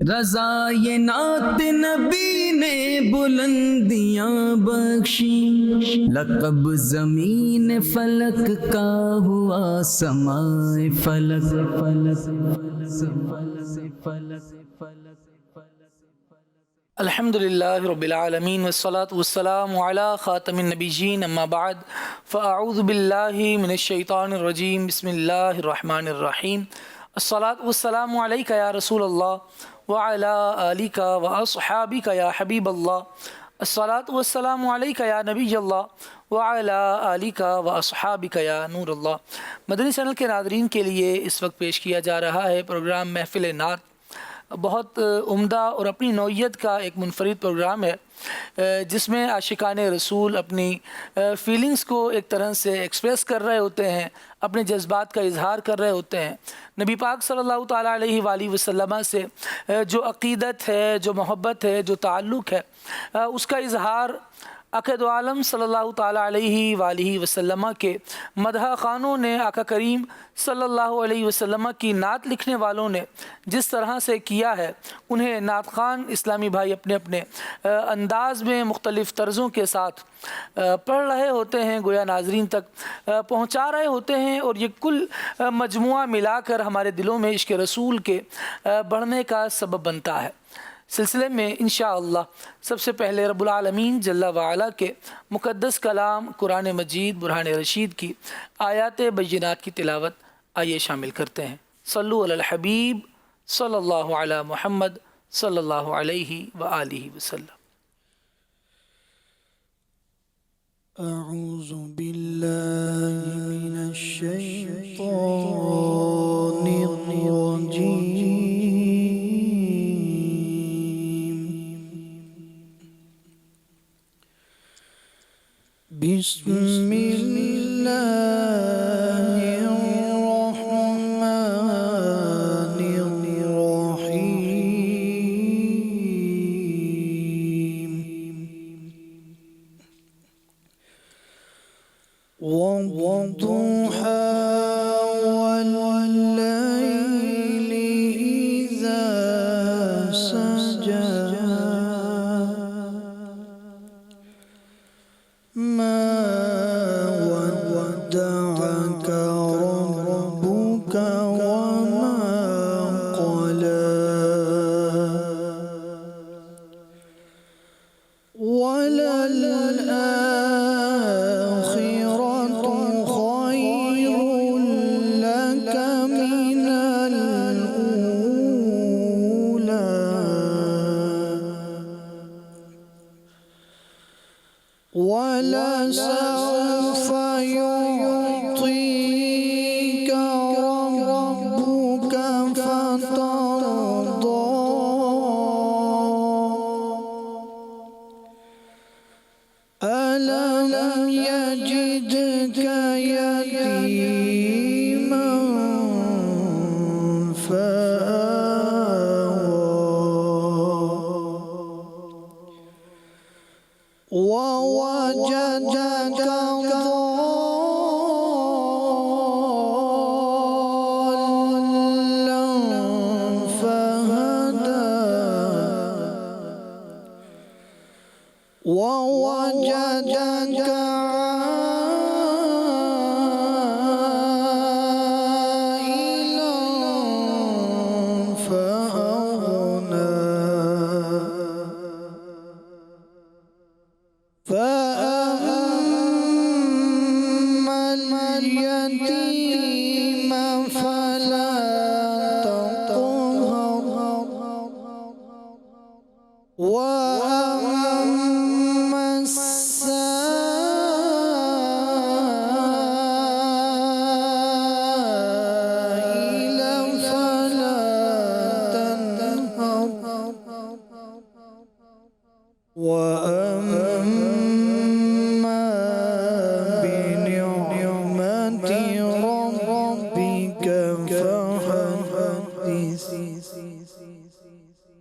رضائے نعت نبی نے بلندیاں بخشی، لقب زمین فلک کا ہوا سمائے فلک الحمدللہ رب العالمین والصلاة والسلام علی خاتم النبیین اما بعد فاعوذ باللہ من الشیطان الرجیم بسم اللہ الرحمن الرحیم الصلاة والسلام علیکہ یا رسول اللہ وعلی آلک واصحابک یا حبیب اللہ الصلاة والسلام علیکہ یا نبی اللہ وعلی آلک واصحابک یا نور اللہ۔ مدنی چینل کے ناظرین کے لیے اس وقت پیش کیا جا رہا ہے پروگرام محفل نعت، بہت عمدہ اور اپنی نوعیت کا ایک منفرد پروگرام ہے جس میں عاشقان رسول اپنی فیلنگز کو ایک طرح سے ایکسپریس کر رہے ہوتے ہیں، اپنے جذبات کا اظہار کر رہے ہوتے ہیں۔ نبی پاک صلی اللہ تعالیٰ علیہ وآلہ وسلم سے جو عقیدت ہے، جو محبت ہے، جو تعلق ہے، اس کا اظہار عقد عالم صلی اللہ تعالیٰ علیہ وآلہ وسلم کے مدح خوانوں نے، آقا کریم صلی اللہ علیہ وسلم کی نعت لکھنے والوں نے جس طرح سے کیا ہے، انہیں نعت خوان اسلامی بھائی اپنے اپنے انداز میں مختلف طرزوں کے ساتھ پڑھ رہے ہوتے ہیں، گویا ناظرین تک پہنچا رہے ہوتے ہیں، اور یہ کل مجموعہ ملا کر ہمارے دلوں میں عشق رسول کے بڑھنے کا سبب بنتا ہے۔ سلسلے میں انشاءاللہ سب سے پہلے رب العالمین جل وعلا کے مقدس کلام قرآن مجید برہان رشید کی آیات بینات کی تلاوت آئیے شامل کرتے ہیں۔ صلو علی الحبیب صلی اللہ علی محمد صلی اللہ علیہ وآلہ وسلم۔ اعوذ باللہ من الشیطان الرجیم، بسم اللہ الرحمن الرحیم، والضحى والليل إذا سجى ما ودعك ربك وما قلى وللآخرة خير لك من الأولى ولسوف يعطيك ربك فترضى ألم يجدك يتيما فآوى ووجدك ضالا فهدى ووجدك عائلا فأغنى فأما اليتيم فلا تقهر وأما السائل فلا تنهر وأما بنعمة ربك فحدث۔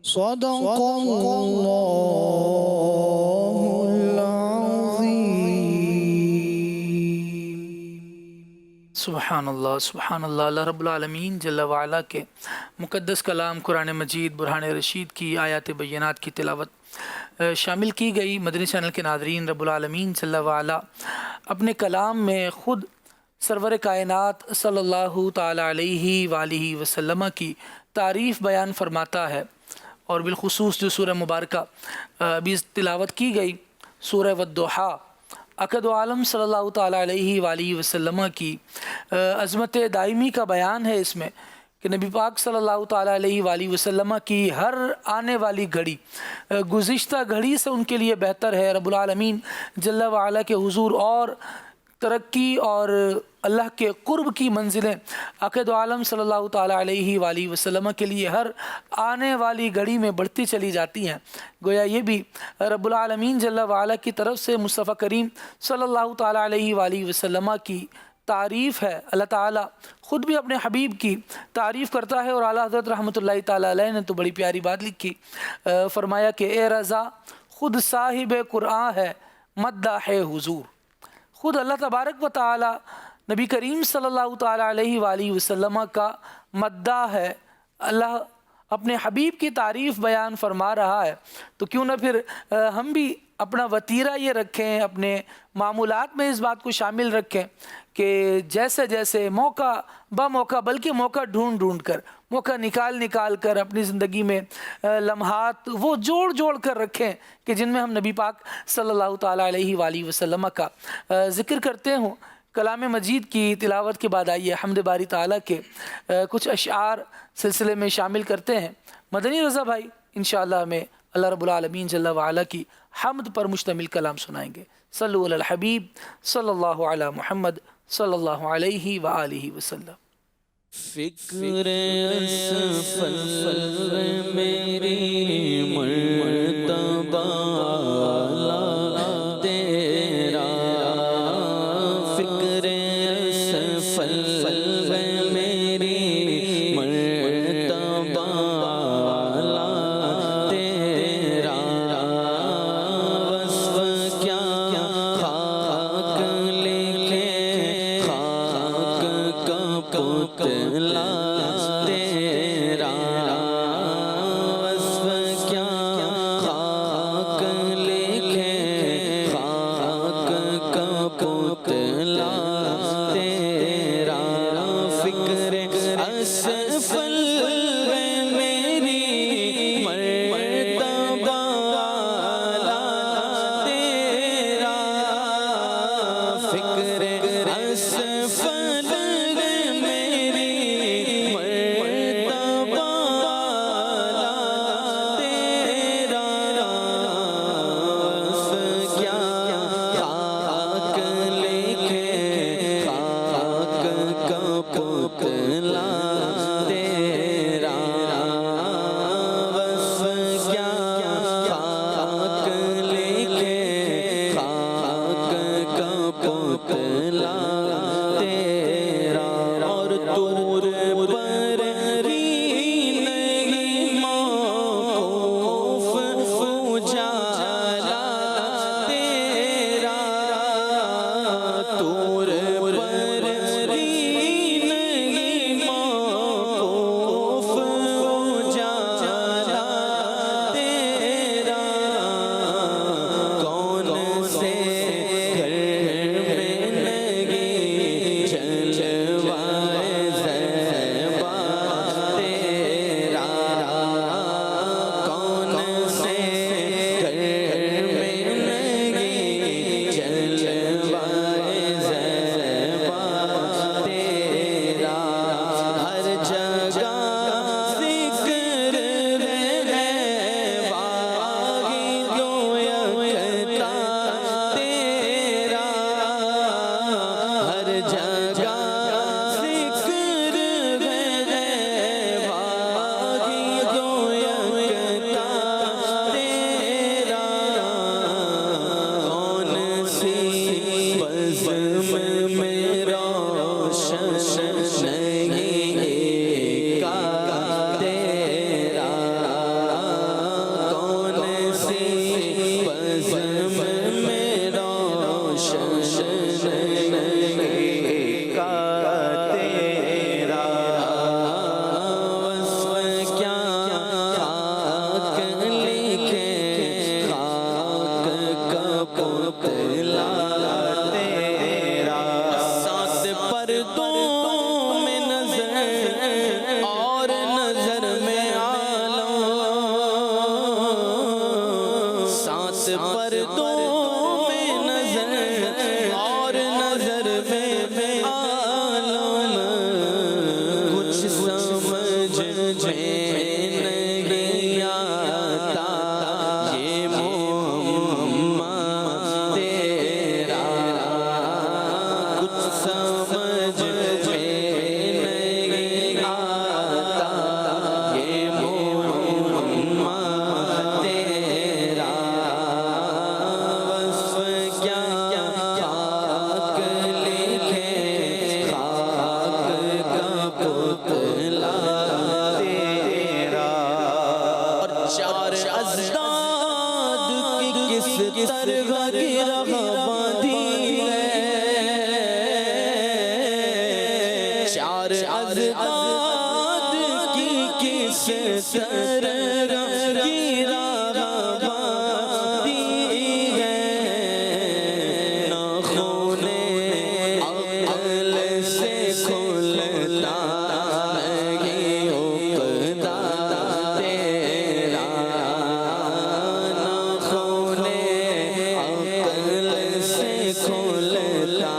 صدق اللہ العظیم۔ سبحان اللہ اللہ رب العالمین جل وعلا کے مقدس کلام قرآن مجید برہان رشید کی آیات بینات کی تلاوت شامل کی گئی۔ مدنی چینل کے ناظرین، رب العالمین جل وعلا اپنے کلام میں خود سرور کائنات صلی اللہ تعالی علیہ وآلہ وسلم کی تعریف بیان فرماتا ہے، اور بالخصوص جو سورہ مبارکہ ابھی تلاوت کی گئی سورہ والضحیٰ، اکد عالم صلی اللہ تعالیٰ علیہ وآلہ وسلم کی عظمت دائمی کا بیان ہے اس میں کہ نبی پاک صلی اللہ تعالیٰ علیہ وآلہ وسلم کی ہر آنے والی گھڑی گزشتہ گھڑی سے ان کے لیے بہتر ہے۔ رب العالمین جل وعلا کے حضور اور ترقی اور اللہ کے قرب کی منزلیں عقد عالم صلی اللہ تعالیٰ علیہ وآلہ وسلم کے لیے ہر آنے والی گھڑی میں بڑھتی چلی جاتی ہیں۔ گویا یہ بھی رب العالمین جل وعلا کی طرف سے مصطفیٰ کریم صلی اللہ تعالیٰ علیہ وآلہ وسلم کی تعریف ہے۔ اللہ تعالیٰ خود بھی اپنے حبیب کی تعریف کرتا ہے، اور اعلیٰ حضرت رحمۃ اللہ تعالیٰ علیہ نے تو بڑی پیاری بات لکھی، فرمایا کہ اے رضا خود صاحب قرآن ہے مداح حضور۔ خود اللہ تبارک و تعالی نبی کریم صلی اللہ تعالیٰ علیہ وآلہ وسلم کا مداح ہے، اللہ اپنے حبیب کی تعریف بیان فرما رہا ہے، تو کیوں نہ پھر ہم بھی اپنا وتیرہ یہ رکھیں، اپنے معمولات میں اس بات کو شامل رکھیں کہ جیسے جیسے موقع بموقع، بلکہ موقع ڈھونڈ کر، موقع نکال کر اپنی زندگی میں لمحات وہ جوڑ کر رکھیں کہ جن میں ہم نبی پاک صلی اللہ تعالیٰ علیہ وآلہ وسلم کا ذکر کرتے ہوں۔ کلام مجید کی تلاوت کے بعد آئیے حمد باری تعالیٰ کے کچھ اشعار سلسلے میں شامل کرتے ہیں۔ مدنی رضا بھائی انشاءاللہ ہمیں اللہ رب العالمین جل وعلا کی حمد پر مشتمل کلام سنائیں گے۔ صلو علی الحبیب صلی اللہ علی محمد صلی اللہ علیہ وآلہ وسلم۔ فکر اسفل میری مرتبہ تیرا، فکر اسفل میری مرتبہ تیرا، وصف کیا خاک لکھے خاک کا پتلا تیرا، وصف چار ازداد کی کس طرح گرہ باندھی ہے چار ازداد کی کس طرح گرہ باندھی ہے ناخن عقل سے کھلتا نہیں عقدہ تیرا ناخن عقل سے کھلتا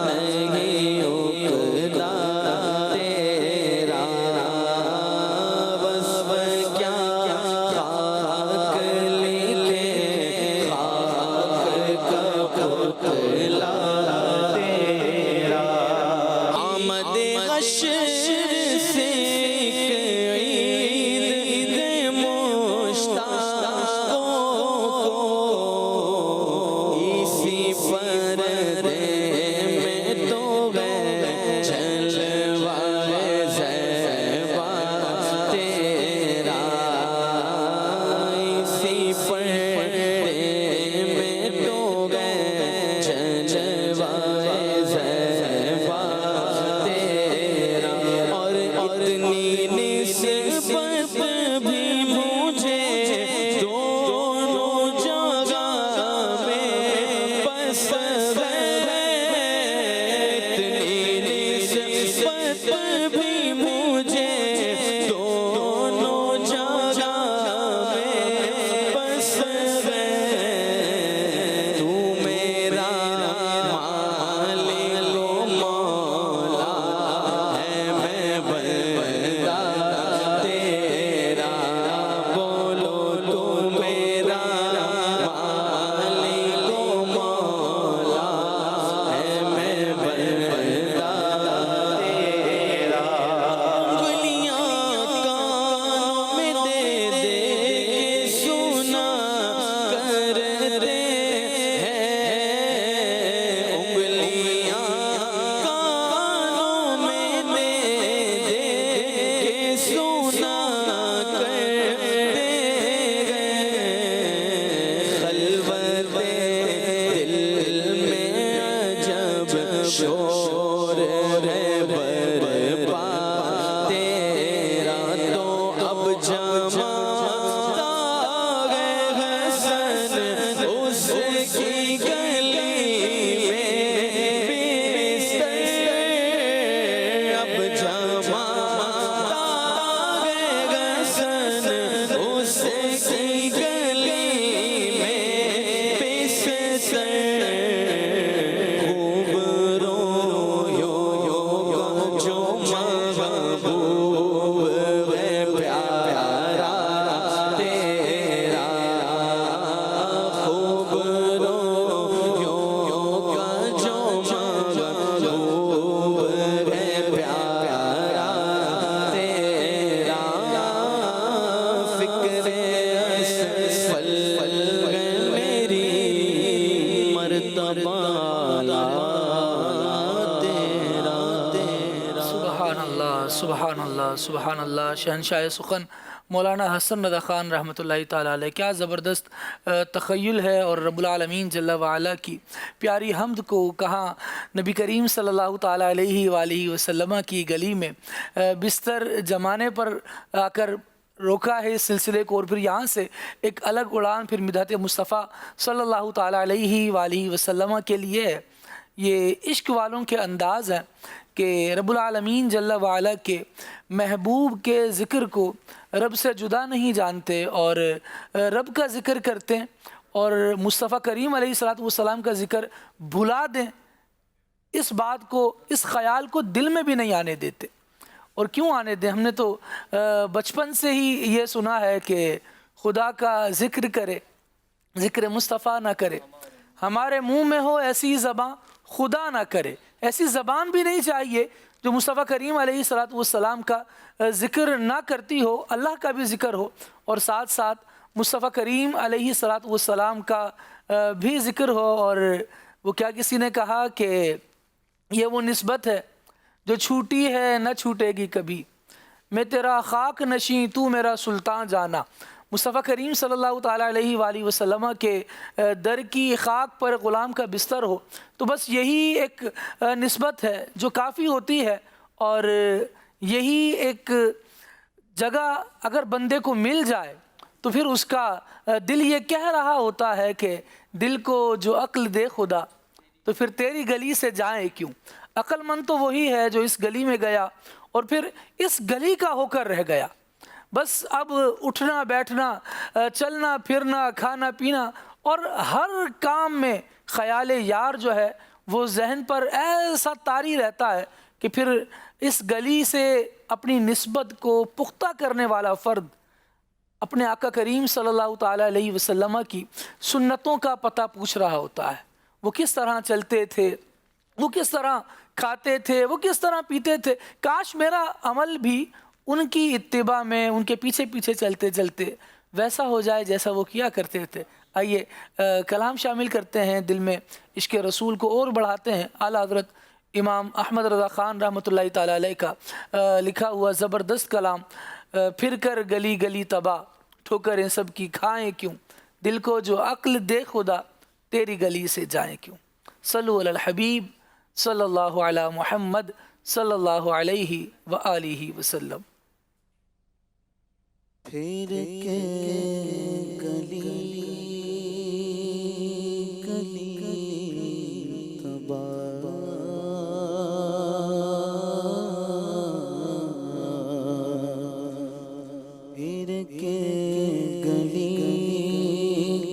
نہیں عقدہ تیرا بس کیا خاک لکھے خاک کا پتلا تیرا آمد حشر سے ایک عید مشتاقوں کو اسی پردے میں تو گئے جلوائے زیبا تیرا اسی پردے میں تو گئے جلوائے زیبا تیرا اور اتنی نسبت بھی مجھے دونوں جگہ میں پسند ہے اتنی نسبت بھی مجھے دونوں جگہ میں پسند ہے تو میرا مالک و مولا ہے میں بندہ تیرا بولو تو میرا مالک و مولا ہے میں بندہ تیرا گلیاں کانوں میں دے دے کے سنا کرتے ہیں انگلیاں کانوں میں دے دے کے سنا کرتے گئے خلوت دل میں عجب شور ہے برپا تیرا تو اب جماتا ہے حسن اس کی گلی میں بستر اب جماتا ہے حسن اس کی گلی میں بستر خوب رویوں کا جو محبوب ہے پیارا تیرا خوب رویوں کا جو محبوب ہے پیارا تیرا فکر اسفل ہے میری مرتبہ تیرا تیرا سبحان اللہ سبحان اللہ سبحان اللہ شہنشاہ سخن مولانا حسن رضا خان رحمۃ اللہ تعالیٰ علیہ کیا زبردست تخیل ہے اور رب العالمین جل وعلا کی پیاری حمد کو کہاں نبی کریم صلی اللہ تعالیٰ علیہ وآلہ وسلم کی گلی میں بستر جمانے پر آ کر روکا ہے اس سلسلے کو اور پھر یہاں سے ایک الگ اڑان پھر مدحت مصطفیٰ صلی اللہ تعالیٰ علیہ وآلہ وسلم کے لیے ہے یہ عشق والوں کے انداز ہیں کہ رب العالمین جل وعلا کے محبوب کے ذکر کو رب سے جدا نہیں جانتے اور رب کا ذکر کرتے ہیں اور مصطفیٰ کریم علیہ السلام کا ذکر بھلا دیں اس بات کو اس خیال کو دل میں بھی نہیں آنے دیتے اور کیوں آنے دیں ہم نے تو بچپن سے ہی یہ سنا ہے کہ خدا کا ذکر کرے ذکر مصطفیٰ نہ کرے ہمارے منہ میں ہو ایسی زبان خدا نہ کرے ایسی زبان بھی نہیں چاہیے جو مصطفیٰ کریم علیہ السلام کا ذکر نہ کرتی ہو اللہ کا بھی ذکر ہو اور ساتھ ساتھ مصطفیٰ کریم علیہ السلام کا بھی ذکر ہو اور وہ کیا کسی نے کہا کہ یہ وہ نسبت ہے جو چھوٹی ہے نہ چھوٹے گی کبھی میں تیرا خاک نشیں تو میرا سلطان جانا مصطفیٰ کریم صلی اللہ تعالیٰ علیہ وآلہ وسلم کے در کی خاک پر غلام کا بستر ہو، تو بس یہی ایک نسبت ہے جو کافی ہوتی ہے، اور یہی ایک جگہ اگر بندے کو مل جائے تو پھر اس کا دل یہ کہہ رہا ہوتا ہے کہ دل کو جو عقل دے خدا تو پھر تیری گلی سے جائیں کیوں۔ عقل مند تو وہی ہے جو اس گلی میں گیا اور پھر اس گلی کا ہو کر رہ گیا، بس اب اٹھنا بیٹھنا، چلنا پھرنا، کھانا پینا اور ہر کام میں خیال یار جو ہے وہ ذہن پر ایسا طاری رہتا ہے کہ پھر اس گلی سے اپنی نسبت کو پختہ کرنے والا فرد اپنے آقا کریم صلی اللہ تعالیٰ علیہ وسلم کی سنتوں کا پتہ پوچھ رہا ہوتا ہے، وہ کس طرح چلتے تھے، وہ کس طرح کھاتے تھے، وہ کس طرح پیتے تھے، کاش میرا عمل بھی ان کی اتباع میں، ان کے پیچھے پیچھے چلتے چلتے ویسا ہو جائے جیسا وہ کیا کرتے تھے۔ آئیے کلام شامل کرتے ہیں، دل میں عشق رسول کو اور بڑھاتے ہیں۔ اعلیٰ حضرت امام احمد رضا خان رحمۃ اللہ تعالیٰ علیہ کا لکھا ہوا زبردست کلام، پھر کر گلی گلی تباہ، ٹھوکر ان سب کی کھائیں کیوں، دل کو جو عقل دے خدا تیری گلی سے جائیں کیوں۔ صلو علی الحبیب صلی اللہ علی محمد صلی اللہ علیہ وآلہ وسلم۔ پھر کے گلی گلی تباہ، پھر کے گلی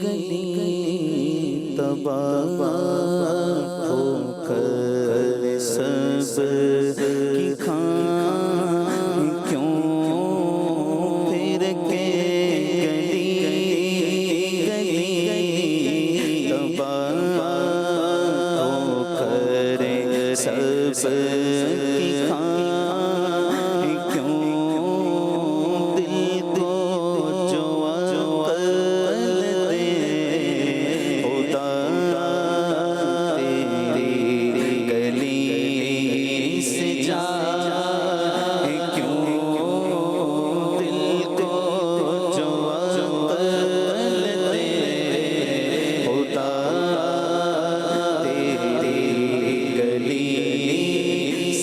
گلی تباہ، ٹھوکر سب کی کھائیں کیوں، سب کی کھائیں کیوں، دل کو جو عقل دے خدا تیری گلی سے جائیں کیوں، دل کو جو عقل دے خدا تیری گلی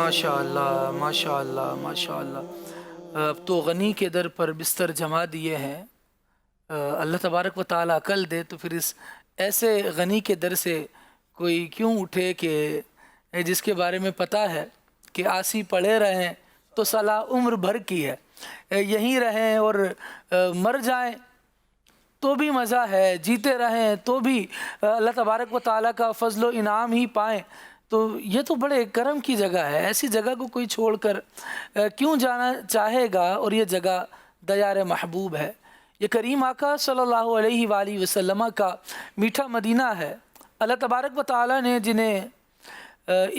ماشاء اللہ ماشاء اللہ ماشاء اللہ. اب تو غنی کے در پر بستر جما دیے ہیں. اللہ تبارک و تعالیٰ عقل دے تو پھر اس ایسے غنی کے در سے کوئی کیوں اٹھے کہ جس کے بارے میں پتہ ہے کہ آسی پڑے رہیں تو صلاح عمر بھر کی ہے, یہیں رہیں اور مر جائیں تو بھی مزہ ہے, جیتے رہیں تو بھی اللہ تبارک و تعالیٰ کا فضل و انعام ہی پائیں. تو یہ تو بڑے کرم کی جگہ ہے, ایسی جگہ کو کوئی چھوڑ کر کیوں جانا چاہے گا, اور یہ جگہ دیار محبوب ہے. یہ کریم آقا صلی اللہ علیہ وآلہ وسلم کا میٹھا مدینہ ہے. اللہ تبارک و تعالیٰ نے جنہیں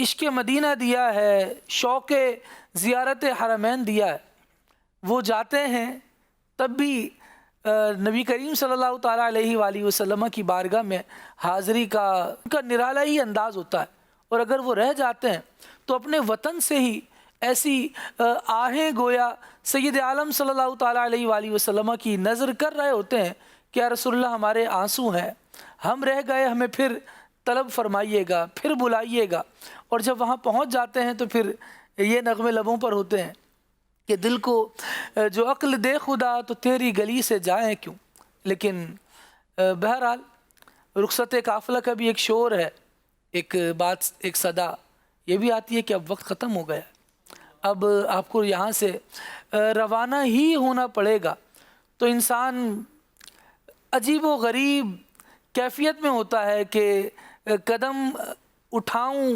عشق مدینہ دیا ہے, شوق زیارت حرمین دیا ہے, وہ جاتے ہیں تب بھی نبی کریم صلی اللہ تعالیٰ علیہ وآلہ وسلم کی بارگاہ میں حاضری کا ان کا نرالا ہی انداز ہوتا ہے. اور اگر وہ رہ جاتے ہیں تو اپنے وطن سے ہی ایسی آہیں گویا سید عالم صلی اللہ تعالیٰ علیہ وآلہ وسلم کی نظر کر رہے ہوتے ہیں کہ یا رسول اللہ ہمارے آنسو ہیں, ہم رہ گئے, ہمیں پھر طلب فرمائیے گا, پھر بلائیے گا. اور جب وہاں پہنچ جاتے ہیں تو پھر یہ نغمے لبوں پر ہوتے ہیں کہ دل کو جو عقل دے خدا تو تیری گلی سے جائیں کیوں. لیکن بہرحال رخصت قافلہ کا بھی ایک شور ہے, ایک بات, ایک صدا یہ بھی آتی ہے کہ اب وقت ختم ہو گیا, اب آپ کو یہاں سے روانہ ہی ہونا پڑے گا. تو انسان عجیب و غریب کیفیت میں ہوتا ہے کہ قدم اٹھاؤں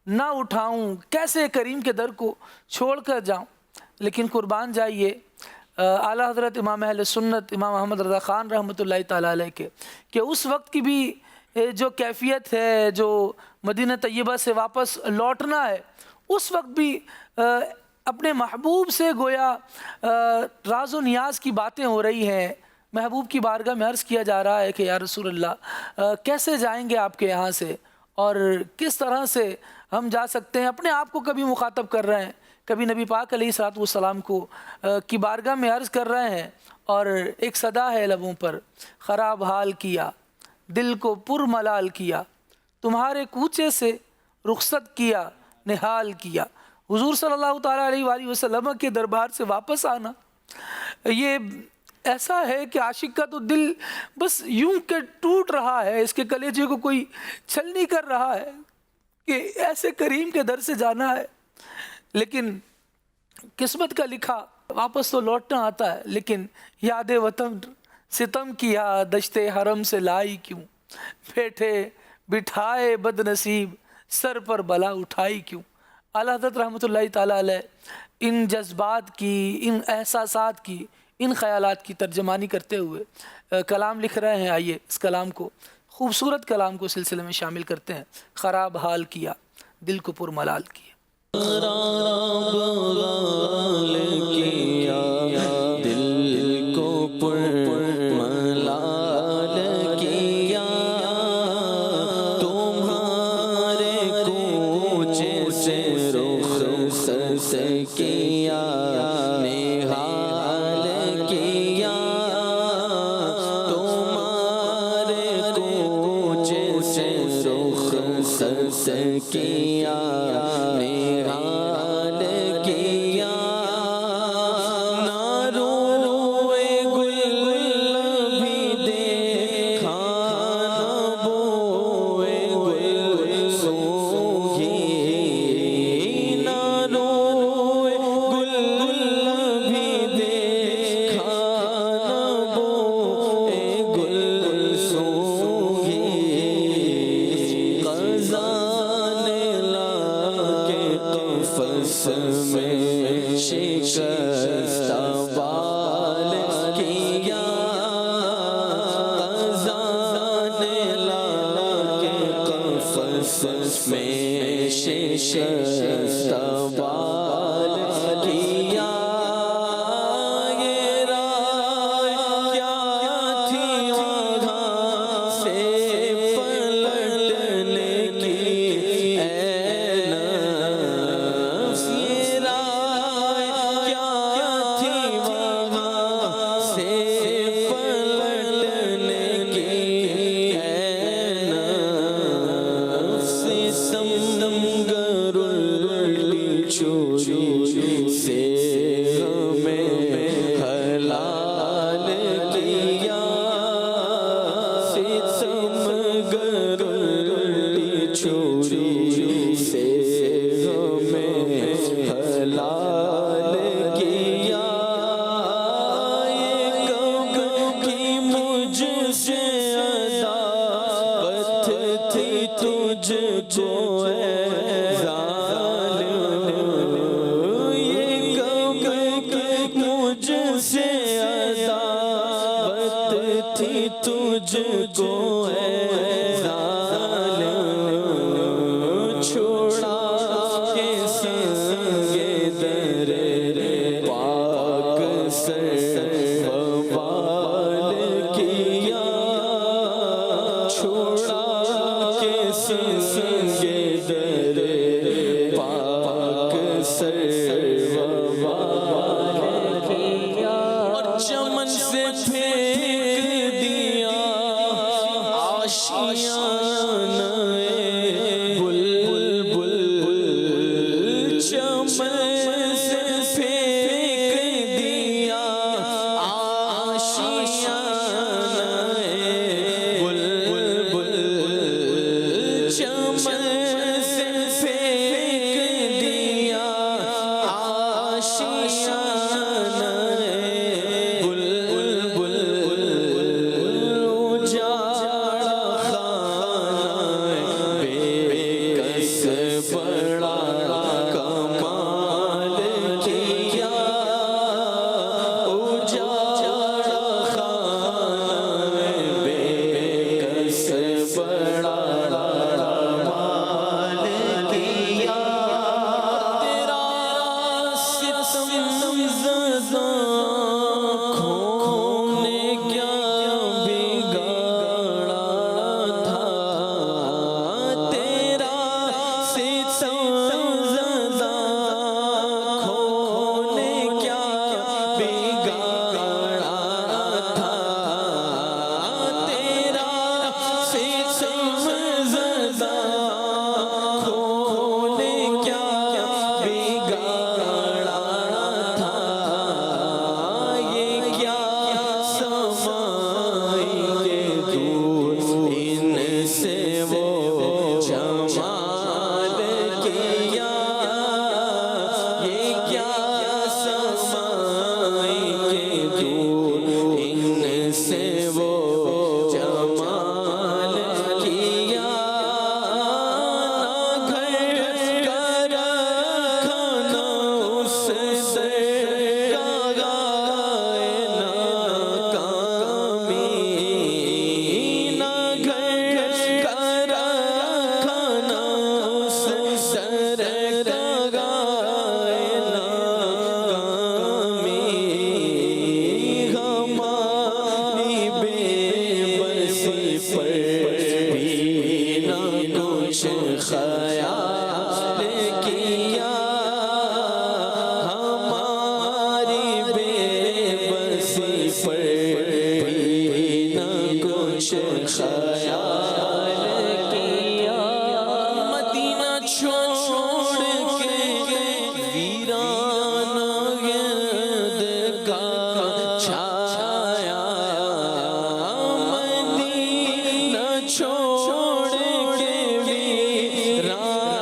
نہ اٹھاؤں, کیسے کریم کے در کو چھوڑ کر جاؤں. لیکن قربان جائیے اعلیٰ حضرت امام اہل سنت امام احمد رضا خان رحمۃ اللہ تعالیٰ علیہ کے کہ اس وقت کی بھی جو کیفیت ہے, جو مدینہ طیبہ سے واپس لوٹنا ہے, اس وقت بھی اپنے محبوب سے گویا راز و نیاز کی باتیں ہو رہی ہیں. محبوب کی بارگاہ میں عرض کیا جا رہا ہے کہ یا رسول اللہ کیسے جائیں گے آپ کے یہاں سے, اور کس طرح سے ہم جا سکتے ہیں. اپنے آپ کو کبھی مخاطب کر رہے ہیں, کبھی نبی پاک علیہ الصلوۃ والسلام کو کی بارگاہ میں عرض کر رہے ہیں, اور ایک صدا ہے لبوں پر, خراب حال کیا دل کو پر ملال کیا, تمہارے کوچے سے رخصت کیا نہال کیا. حضور صلی اللہ تعالیٰ علیہ وآلہ وسلم کے دربار سے واپس آنا یہ ایسا ہے کہ عاشق کا تو دل بس یوں کہ ٹوٹ رہا ہے, اس کے کلیجے کو کوئی چھلنی کر رہا ہے کہ ایسے کریم کے در سے جانا ہے. لیکن قسمت کا لکھا واپس تو لوٹنا آتا ہے, لیکن یاد وطن ستم کیا دشت حرم سے لائی کیوں, بیٹھے بٹھائے بد نصیب سر پر بلا اٹھائی کیوں. اعلیٰ حضرت رحمۃ اللہ تعالیٰ علیہ ان جذبات کی, ان احساسات کی, ان خیالات کی ترجمانی کرتے ہوئے کلام لکھ رہے ہیں. آئیے اس کلام کو, خوبصورت کلام کو سلسلے میں شامل کرتے ہیں. خراب حال کیا دل کو پر ملال کیا. خراب حال کیا دل کو پر ملال کیا, تمہارے کوچے سے رخصت کیا نہال کیا, تمہارے کوچے سے رخصت کیا نہال کیا. نہ روئے گل بھی دیکھا, نہ بوئے گل سوگی, نہ روئے گل بھی دیکھا, نہ بوئے گل سوگی. قضا نے لا کے قفس میں شکستہ بال کیا, قضا نے لا کے قفس میں شکستہ بال کیا. یہ رائے کیا تھی وہاں سے پلٹنے کی اے نفس, یہ رائے کیا تھی وہاں سے پلٹنے کی اے نفس. سمگر الٹی چوری سے ہمیں حلال کیا، یہ کب کی مجھ سے عداوت تھی تجھ کو اے ظالم، یہ کب کی مجھ سے عداوت تھی تجھ کو اے ظالم، چھوڑا کے سنگ در پاک سر بوال کیا، چھوڑا کے سنگ در پاک سر بوال کیا، اور چمن سے پھینک دیا آشیانہ بلبل، چمن سے پھینک دیا آشیانہ بلبل، چمن سے پھینک دیا آشیانہ بلبل، اجاڑا خانہ بے کس بڑا کمال کیا، اجاڑا خانہ بے کس بڑا کمال کیا، تیرا ستم زدہ آنکھوں نے کیا بگاڑا تھا، تیرا ستم زدہ آنکھوں نے کیا بگاڑا تھا، تیرا ستم زدہ آنکھوں نے کیا بگاڑا تھا، یہ کیا سمائیں گے دور ان سے وہ جمال کیا، یہ کیا سمائیں گے دور ان سے وہ جمال کیا، نہ گھر کا رکھا نہ اس سے گائے نہ کامی، نہ گھر کا رکھا نہ اس سر گائے نہ کامی، ہماری بے بسی پر بھی نہ کچھ خیال کیا، ہماری بے بسی پر بھی نہ کچھ خیال کیا، مدینہ چھوڑ کے ویرانہ گرد کا چھایا، مدینہ چھوڑ کے ویرانہ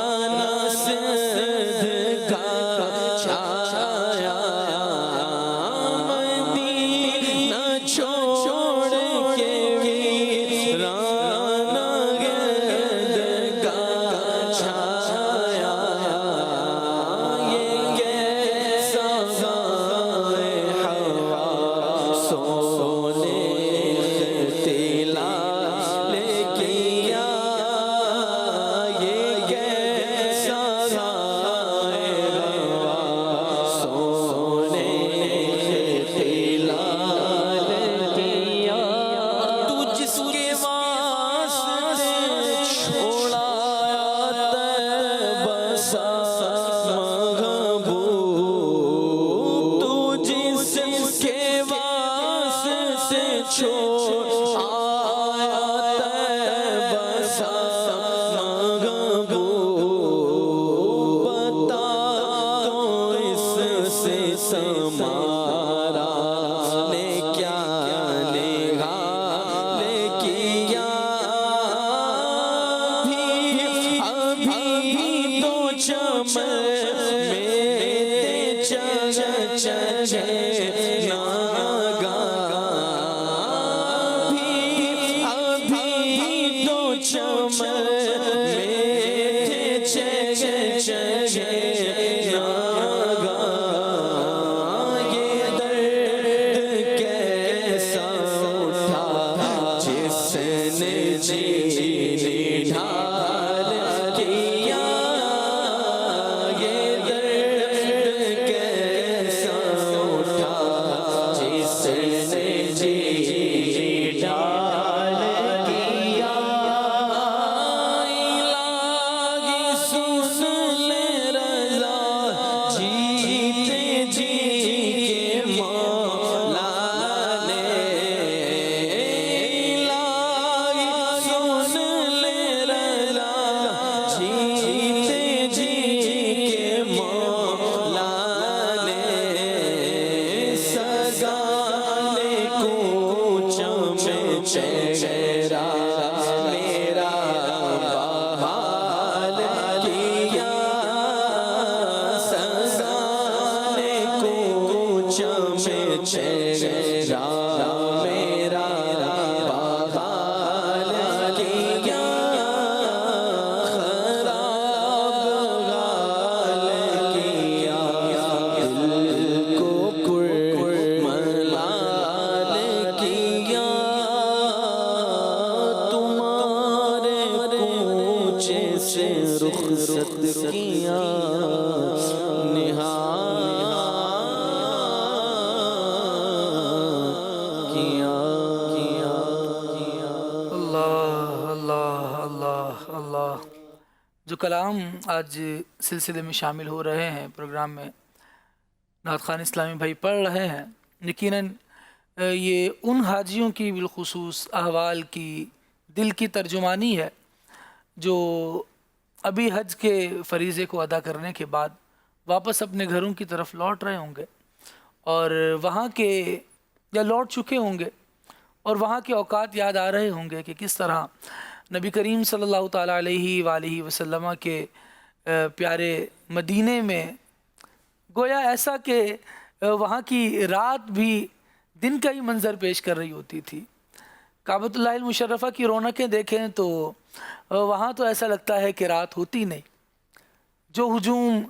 سے رخصت کیا اللہ جو کلام آج سلسلے میں شامل ہو رہے ہیں، پروگرام میں نعت خوان اسلامی بھائی پڑھ رہے ہیں، یقیناً یہ ان حاجیوں کی بالخصوص احوال کی دل کی ترجمانی ہے جو ابھی حج کے فریضے کو ادا کرنے کے بعد واپس اپنے گھروں کی طرف لوٹ رہے ہوں گے اور وہاں کے یا لوٹ چکے ہوں گے اور وہاں کے اوقات یاد آ رہے ہوں گے کہ کس طرح نبی کریم صلی اللہ تعالیٰ علیہ وآلہ وسلم کے پیارے مدینے میں گویا ایسا کہ وہاں کی رات بھی دن کا ہی منظر پیش کر رہی ہوتی تھی۔ کعبۃ اللہ المشرفہ کی رونقیں دیکھیں تو وہاں تو ایسا لگتا ہے کہ رات ہوتی نہیں، جو ہجوم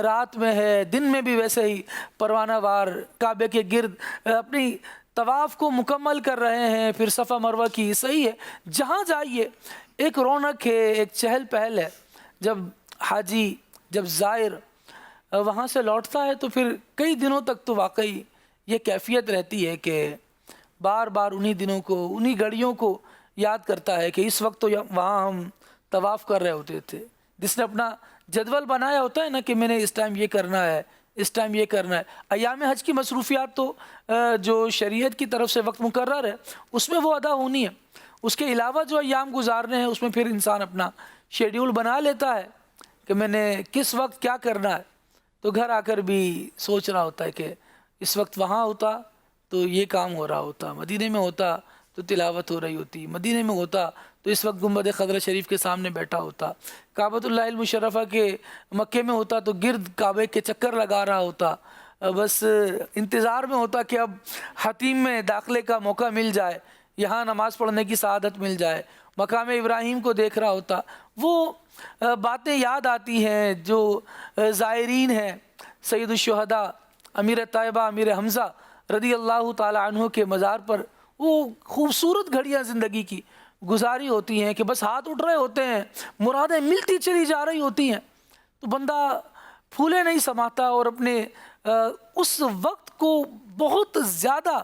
رات میں ہے دن میں بھی ویسے ہی پروانہ وار کعبے کے گرد اپنی طواف کو مکمل کر رہے ہیں، پھر صفا مروہ کی، صحیح ہے، جہاں جائیے ایک رونق ہے، ایک چہل پہل ہے۔ جب حاجی، جب زائر وہاں سے لوٹتا ہے تو پھر کئی دنوں تک تو واقعی یہ کیفیت رہتی ہے کہ بار بار انہی دنوں کو، انہی گھڑیوں کو یاد کرتا ہے کہ اس وقت تو وہاں ہم طواف کر رہے ہوتے تھے۔ جس نے اپنا جدول بنایا ہوتا ہے نا کہ میں نے اس ٹائم یہ کرنا ہے، اس ٹائم یہ کرنا ہے، ایام حج کی مصروفیات تو جو شریعت کی طرف سے وقت مقرر ہے اس میں وہ ادا ہونی ہے، اس کے علاوہ جو ایام گزارنے ہیں اس میں پھر انسان اپنا شیڈیول بنا لیتا ہے کہ میں نے کس وقت کیا کرنا ہے، تو گھر آ کر بھی سوچ رہا ہوتا ہے کہ اس وقت وہاں ہوتا تو یہ کام ہو رہا ہوتا، مدینے میں ہوتا تو تلاوت ہو رہی ہوتی، مدینے میں ہوتا تو اس وقت گنبد خضرہ شریف کے سامنے بیٹھا ہوتا، کعبۃ اللہ المشرفہ کے مکے میں ہوتا تو گرد کعبے کے چکر لگا رہا ہوتا، بس انتظار میں ہوتا کہ اب حتیم میں داخلے کا موقع مل جائے، یہاں نماز پڑھنے کی سعادت مل جائے، مقام ابراہیم کو دیکھ رہا ہوتا۔ وہ باتیں یاد آتی ہیں جو زائرین ہیں سید الشہداء امیر طیبہ امیر حمزہ رضی اللہ تعالی عنہ کے مزار پر وہ خوبصورت گھڑیاں زندگی کی گزاری ہوتی ہیں کہ بس ہاتھ اٹھ رہے ہوتے ہیں، مرادیں ملتی چلی جا رہی ہوتی ہیں، تو بندہ پھولے نہیں سماتا اور اپنے اس وقت کو بہت زیادہ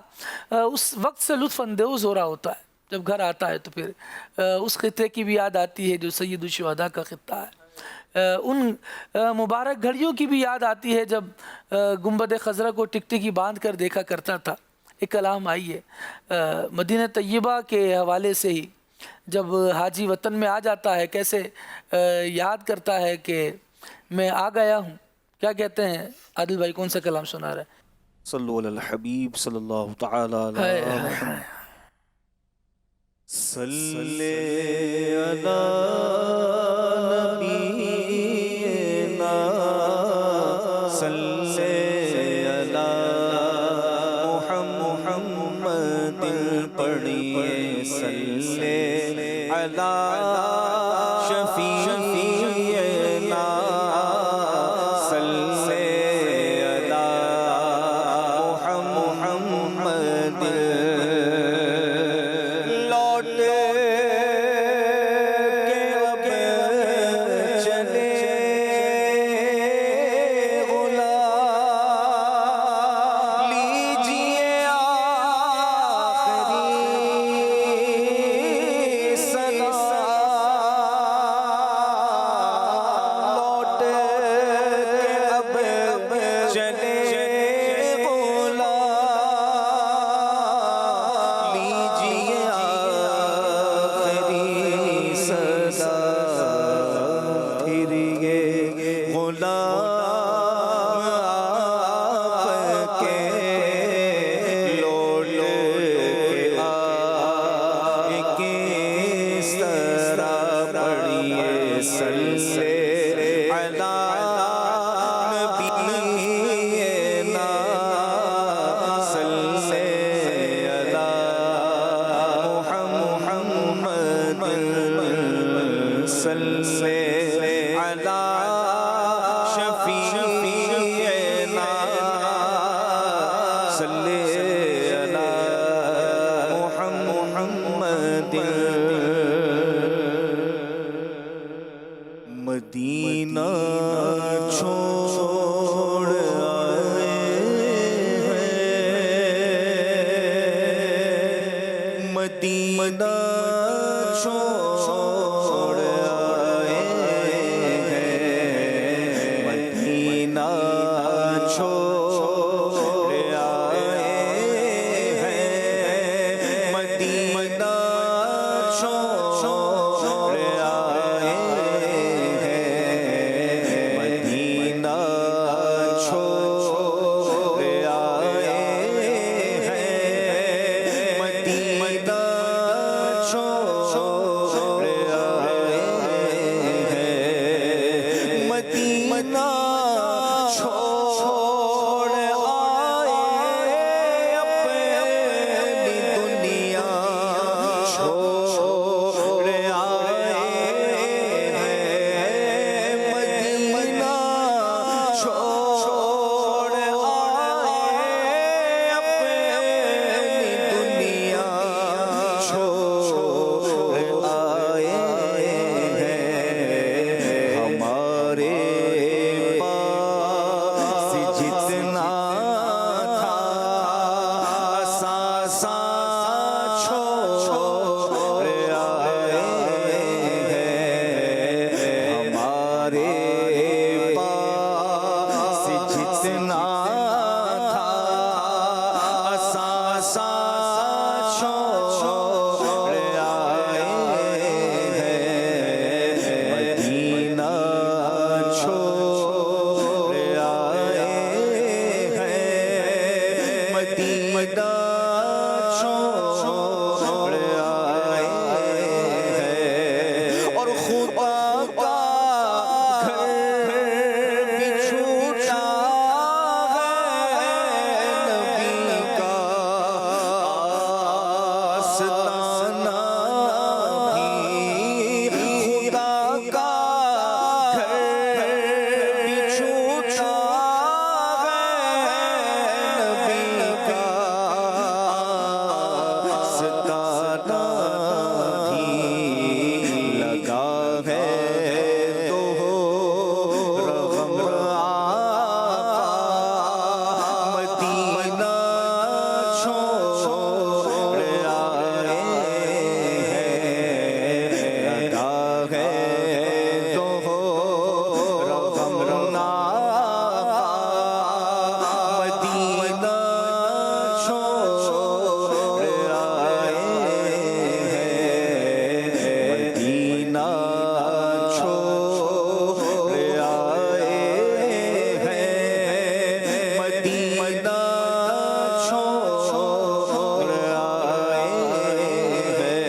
اس وقت سے لطف اندوز ہو رہا ہوتا ہے۔ جب گھر آتا ہے تو پھر اس خطے کی بھی یاد آتی ہے جو سید الشہداء کا خطہ ہے، ان مبارک گھڑیوں کی بھی یاد آتی ہے جب گنبد خضرہ کو ٹکٹکی باندھ کر دیکھا کرتا تھا۔ ایک کلام آئی ہے مدینہ طیبہ کے حوالے سے ہی، جب حاجی وطن میں آ جاتا ہے کیسے یاد کرتا ہے کہ میں آ گیا ہوں۔ کیا کہتے ہیں عادل بھائی، کون سا کلام سنا رہا ہے؟ صلو علی الحبیب صلی اللہ تعالی علی محمد۔ صلی علی نبینا صلی علی محمد پڑھیے، صلی علی شفیعنا صلی علی محمد۔ لوٹ کے اب چلے غلام، لیجیے آخری سلام۔ لوٹ کے اب چلے غلام، لیجیے آخری صدا، پھر یہ غلام آپ کے لوٹ کے کس طرح پڑھیے، صلی علی نبینا صلی علی محمد صلی علی شفیعنا صلی علی محمد۔ مدینہ چھوڑ آئے ہیں، مدینہ چھوڑ آئے ہیں، مدینہ چھوڑ آئے ہیں، مدینہ چھوڑ آئے ہیں، مدینہ چھوڑ آئے ہیں، مدینہ چھوڑ آئے ہیں، مدینہ چھوڑ آئے اپنی دنیا چھوڑ آئے ہیں، مدینہ چھوڑ آئے اپنی دنیا چھوڑ آئے ہیں، ہمارے پاس جتنا تھا اثاثہ چھوڑ آئے ہیں، ہمارے پاس جتنا تھا اثاثہ چھوڑ آئے ہیں، مدینہ چھوڑ آئے ہیں، مدینہ چھوڑ آئے ہیں، اور خدا کا گھر بھی چھوٹا ہے، نبی کا آستانہ بھی، خدا کا گھر بھی چھوٹا ہے، نبی کا آستانہ بھی لگا ہے تو رغم آقا، مدینہ چھوڑ آئے ہیں، لگا ہے تو رغم آقا، مدینہ چھوڑ آئے ہیں، مدینہ چھوڑ آئے ہیں، مدینہ چھوڑ آئے ہیں،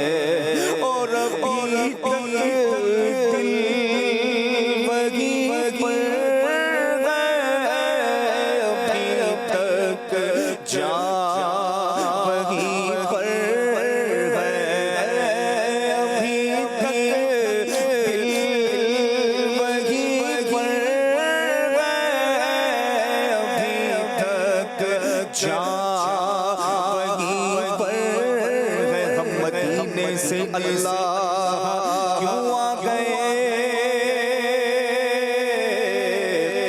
اور ابھی تک دل وہیں پر ہے، ابھی تک جان وہیں پر ہے، ابھی تک دل وہیں پر ہے، ابھی تک جان وہیں پر ہے، ہم مدینے سے اللہ کیوں آ گئے،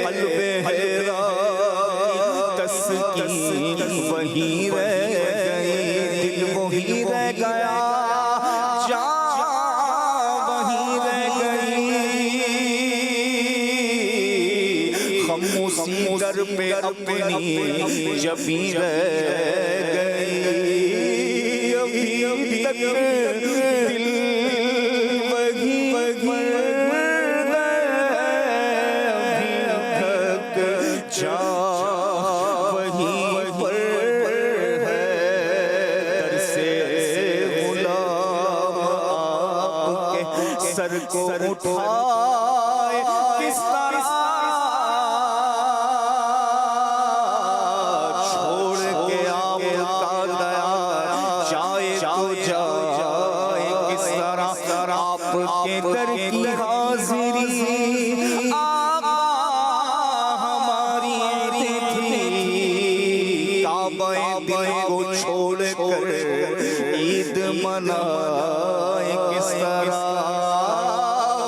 قلب حیران تسکین وہی رہ گئی، دل وہی رہ گیا، جان وہی رہ گئی، ہم اسی در پہ اپنی جبیں رہ گئی، ابھی تک دل وہی پر ہے، ابھی تک جان وہیں پر ہے، در سے غلام آپ کے سر کو اٹھائے کس طرح چھوڑ کے آپ کا دیا جائے تو جائے کس طرح، آپ کے در کی حاضری آقا ہماری تھی، کعبہ دل کو چھوڑ کر عید منائے کس طرح،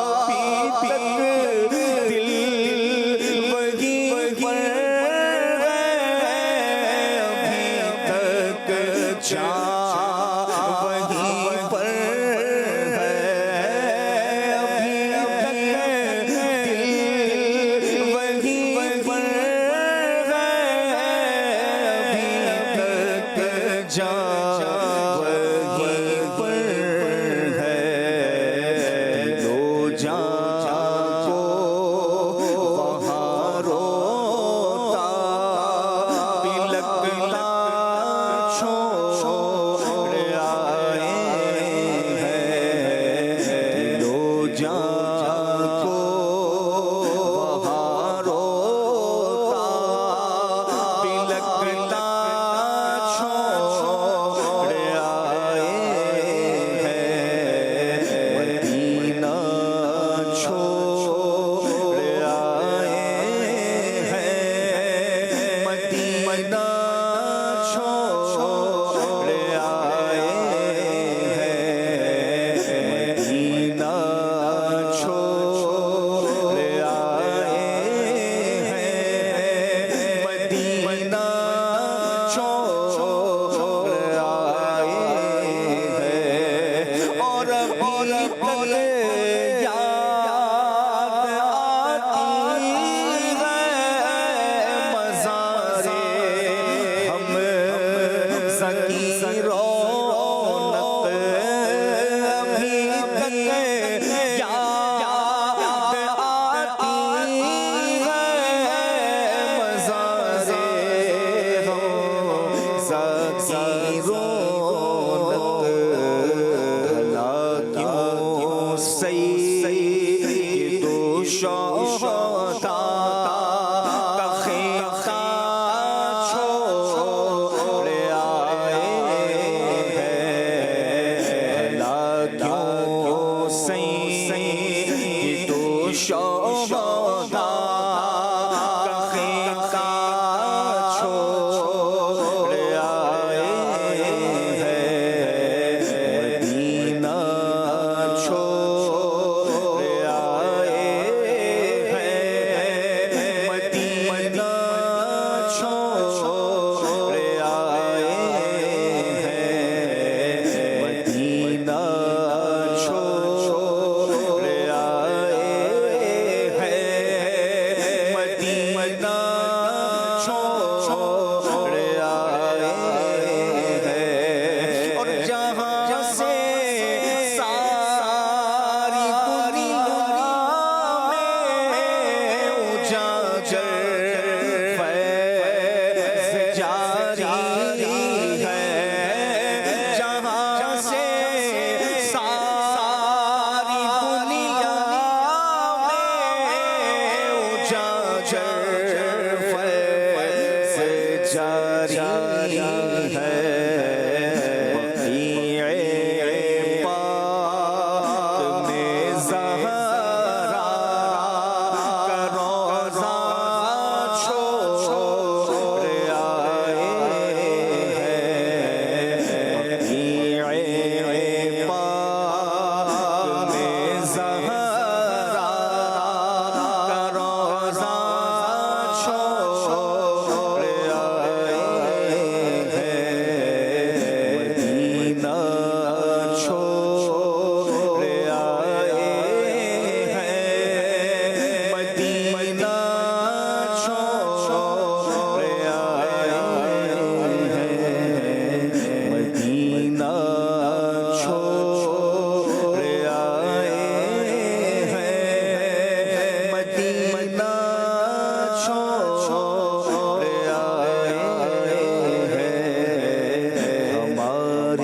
ابھی تک شوہداء کا خیمہ چھوڑ آئے ہیں، بھلا کیوں سید شوہداء کا خیمہ چھوڑ آئے ہیں، مدینہ چھوڑ آئے ہیں، مدینہ چھوڑ آئے ہیں، مدینہ چھوڑ آئے ہیں، مدینہ چھوڑ آئے ہیں، اور جہاں سے ساری دنیا میں اجاگر فیض جاری ہے، جہاں سے ساری دنیا میں اجاگر فیض جاری ہے، بقیع پاک میں زہرا کا روضہ چھوڑ آئے ہیں، بقیع پاک میں زہرا کا روضہ چھوڑ آئے ہیں، مدینہ چھوڑ آئے ہیں، مدینہ چھوڑ آئے ہیں، مدینہ چھوڑ آئے ہیں، مدینہ چھوڑ آئے ہیں، ہمارے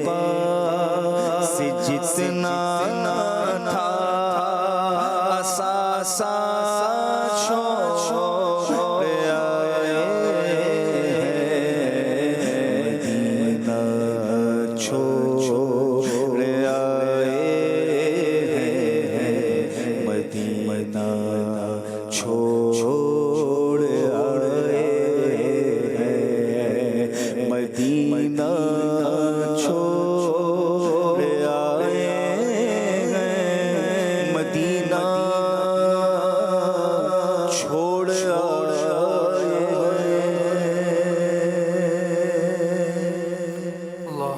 پاس جتنا تھا اثاثہ چھوڑ آئے ہیں، مدینہ چھوڑ آئے ہیں، مدینہ چھوڑ آئے ہیں، مدینہ چھوڑ آئے ہیں، مدینہ چھوڑ آئے اللہ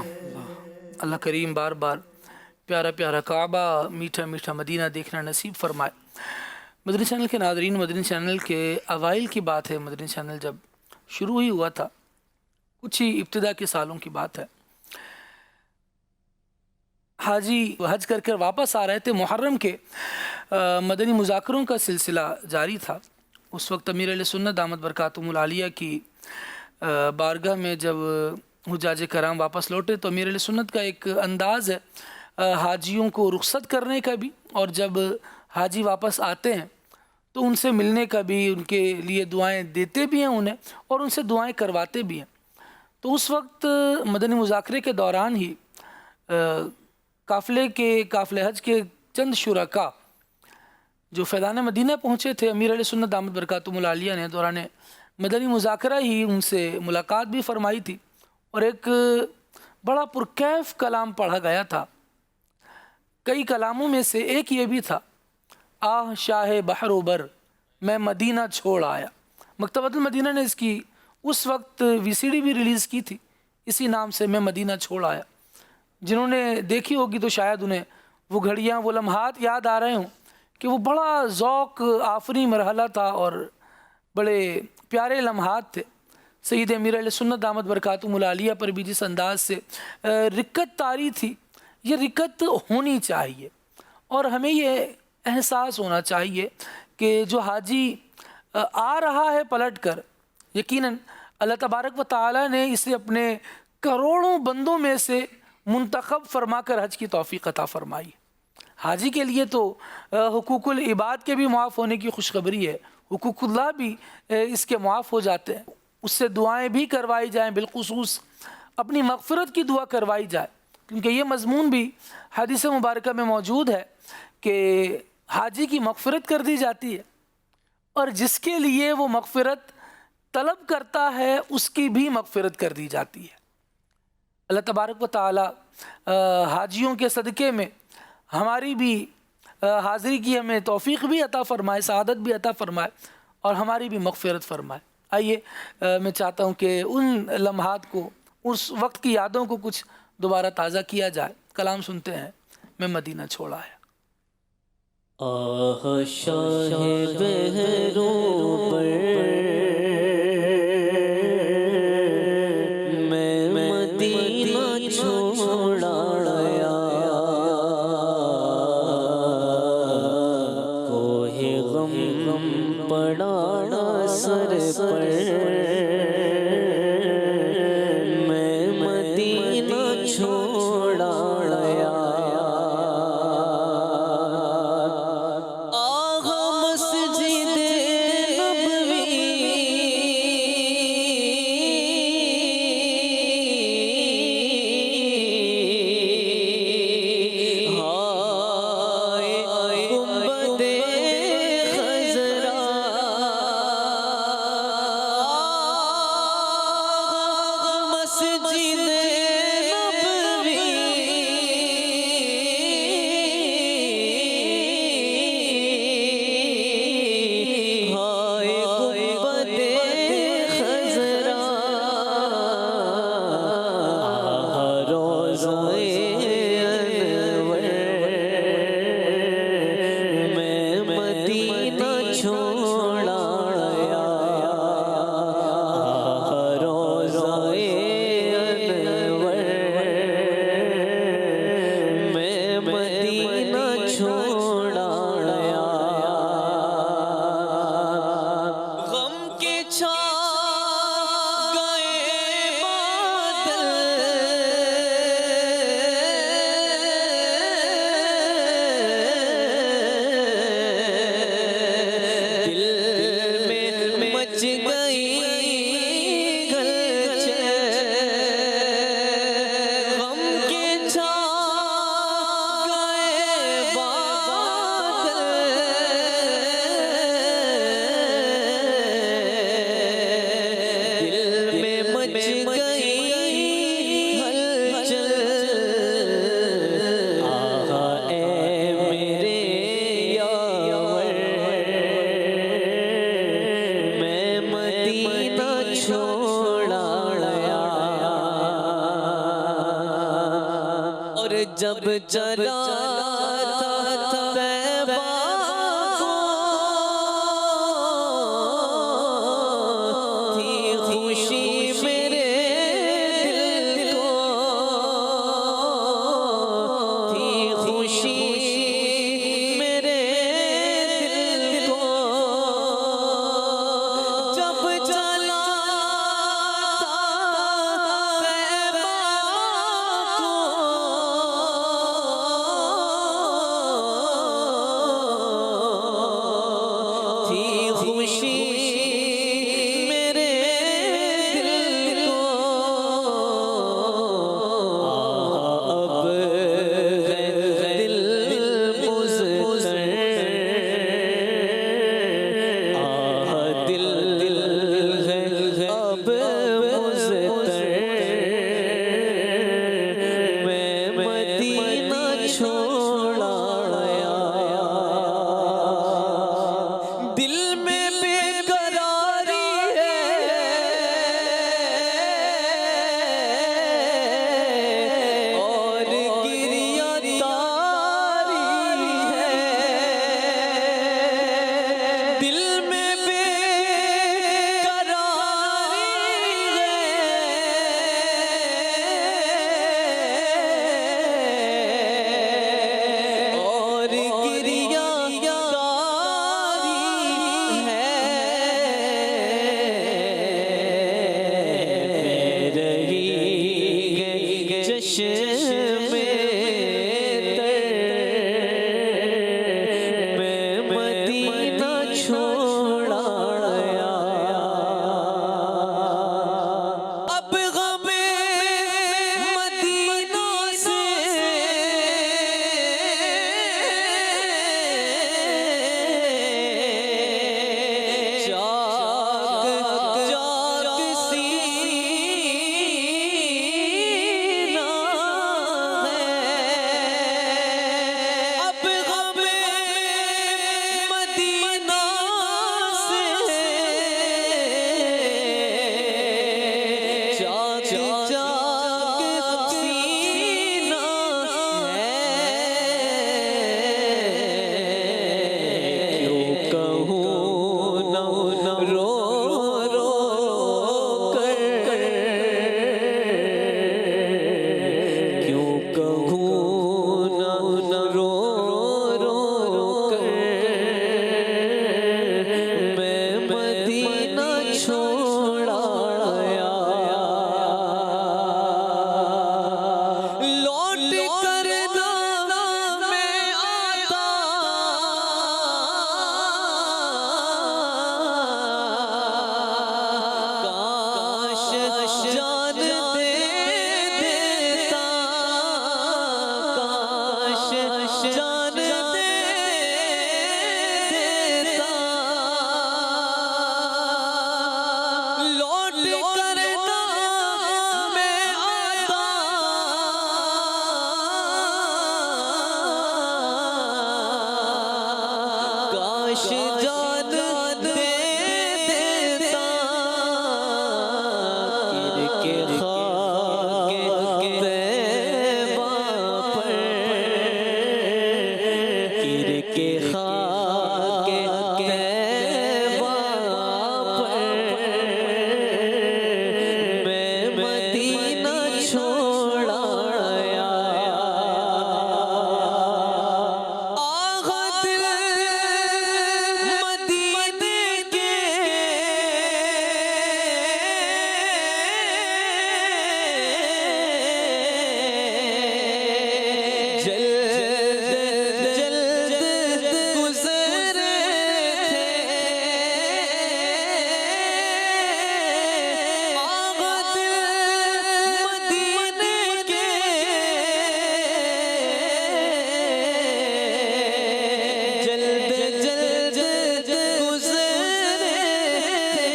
اللہ کریم بار بار پیارا پیارا کعبہ، میٹھا میٹھا مدینہ دیکھنا نصیب فرمائے۔ مدنی چینل کے ناظرین، مدنی چینل کے اوائل کی بات ہے، مدنی چینل جب شروع ہی ہوا تھا، کچھ ہی ابتدا کے سالوں کی بات ہے، حاجی حج کر کر واپس آ رہے تھے، محرم کے مدنی مذاکروں کا سلسلہ جاری تھا۔ اس وقت امیر اہل سنت دامت برکاتہم العالیہ کی بارگاہ میں جب حجاج کرام واپس لوٹے تو امیر اہل سنت کا ایک انداز ہے حاجیوں کو رخصت کرنے کا بھی، اور جب حاجی واپس آتے ہیں تو ان سے ملنے کا بھی، ان کے لیے دعائیں دیتے بھی ہیں انہیں، اور ان سے دعائیں کرواتے بھی ہیں۔ تو اس وقت مدنی مذاکرے کے دوران ہی قافلہ حج کے چند شرکاء جو فیضان مدینہ پہنچے تھے، امیر علیہ سنت دامت برکاتہم العالیہ نے دوران مدنی مذاکرہ ہی ان سے ملاقات بھی فرمائی تھی، اور ایک بڑا پرکیف کلام پڑھا گیا تھا۔ کئی کلاموں میں سے ایک یہ بھی تھا، آہ شاہ بحر و بر میں مدینہ چھوڑ آیا۔ مکتبۃ المدینہ نے اس کی اس وقت وی سی ڈی بھی ریلیز کی تھی، اسی نام سے، میں مدینہ چھوڑ آیا۔ جنہوں نے دیکھی ہوگی تو شاید انہیں وہ گھڑیاں، وہ لمحات یاد آ رہے ہوں کہ وہ بڑا ذوق آفری مرحلہ تھا اور بڑے پیارے لمحات تھے۔ سید امیر علیہ سنت دامت برکاتہم العالیہ پر بھی جس انداز سے رکت طاری تھی، یہ رکت ہونی چاہیے، اور ہمیں یہ احساس ہونا چاہیے کہ جو حاجی آ رہا ہے پلٹ کر، یقیناً اللہ تبارک و تعالیٰ نے اسے اپنے کروڑوں بندوں میں سے منتخب فرما کر حج کی توفیق عطا فرمائی۔ حاجی کے لیے تو حقوق العباد کے بھی معاف ہونے کی خوشخبری ہے، حقوق اللہ بھی اس کے معاف ہو جاتے ہیں، اس سے دعائیں بھی کروائی جائیں، بالخصوص اپنی مغفرت کی دعا کروائی جائے، کیونکہ یہ مضمون بھی حدیث مبارکہ میں موجود ہے کہ حاجی کی مغفرت کر دی جاتی ہے، اور جس کے لیے وہ مغفرت طلب کرتا ہے اس کی بھی مغفرت کر دی جاتی ہے۔ اللہ تبارک و تعالی حاجیوں کے صدقے میں ہماری بھی حاضری کی ہمیں توفیق بھی عطا فرمائے، سعادت بھی عطا فرمائے، اور ہماری بھی مغفرت فرمائے۔ آئیے میں چاہتا ہوں کہ ان لمحات کو، اس وقت کی یادوں کو کچھ دوبارہ تازہ کیا جائے۔ کلام سنتے ہیں، میں مدینہ چھوڑا ہے۔ آہ شاہ بہروں پر میں مدینہ چھوڑا آیا، کوہ غم پڑا سر پر میں مدینہ چھوڑا آیا، جب چلا تھا طیبہ کو تھی خوشی میرے دل کو، تھی خوشی میرے دل کو، جب چلا دل میں بے کاش جان دے دیتا گر کے خاک طیبہ پر گر کے خاک طیبہ پر میں مدینہ چھوڑ آیا آغا دل مدینے کے جلد گزرے تھے آغا دل مدینے کے جلد گزرے تھے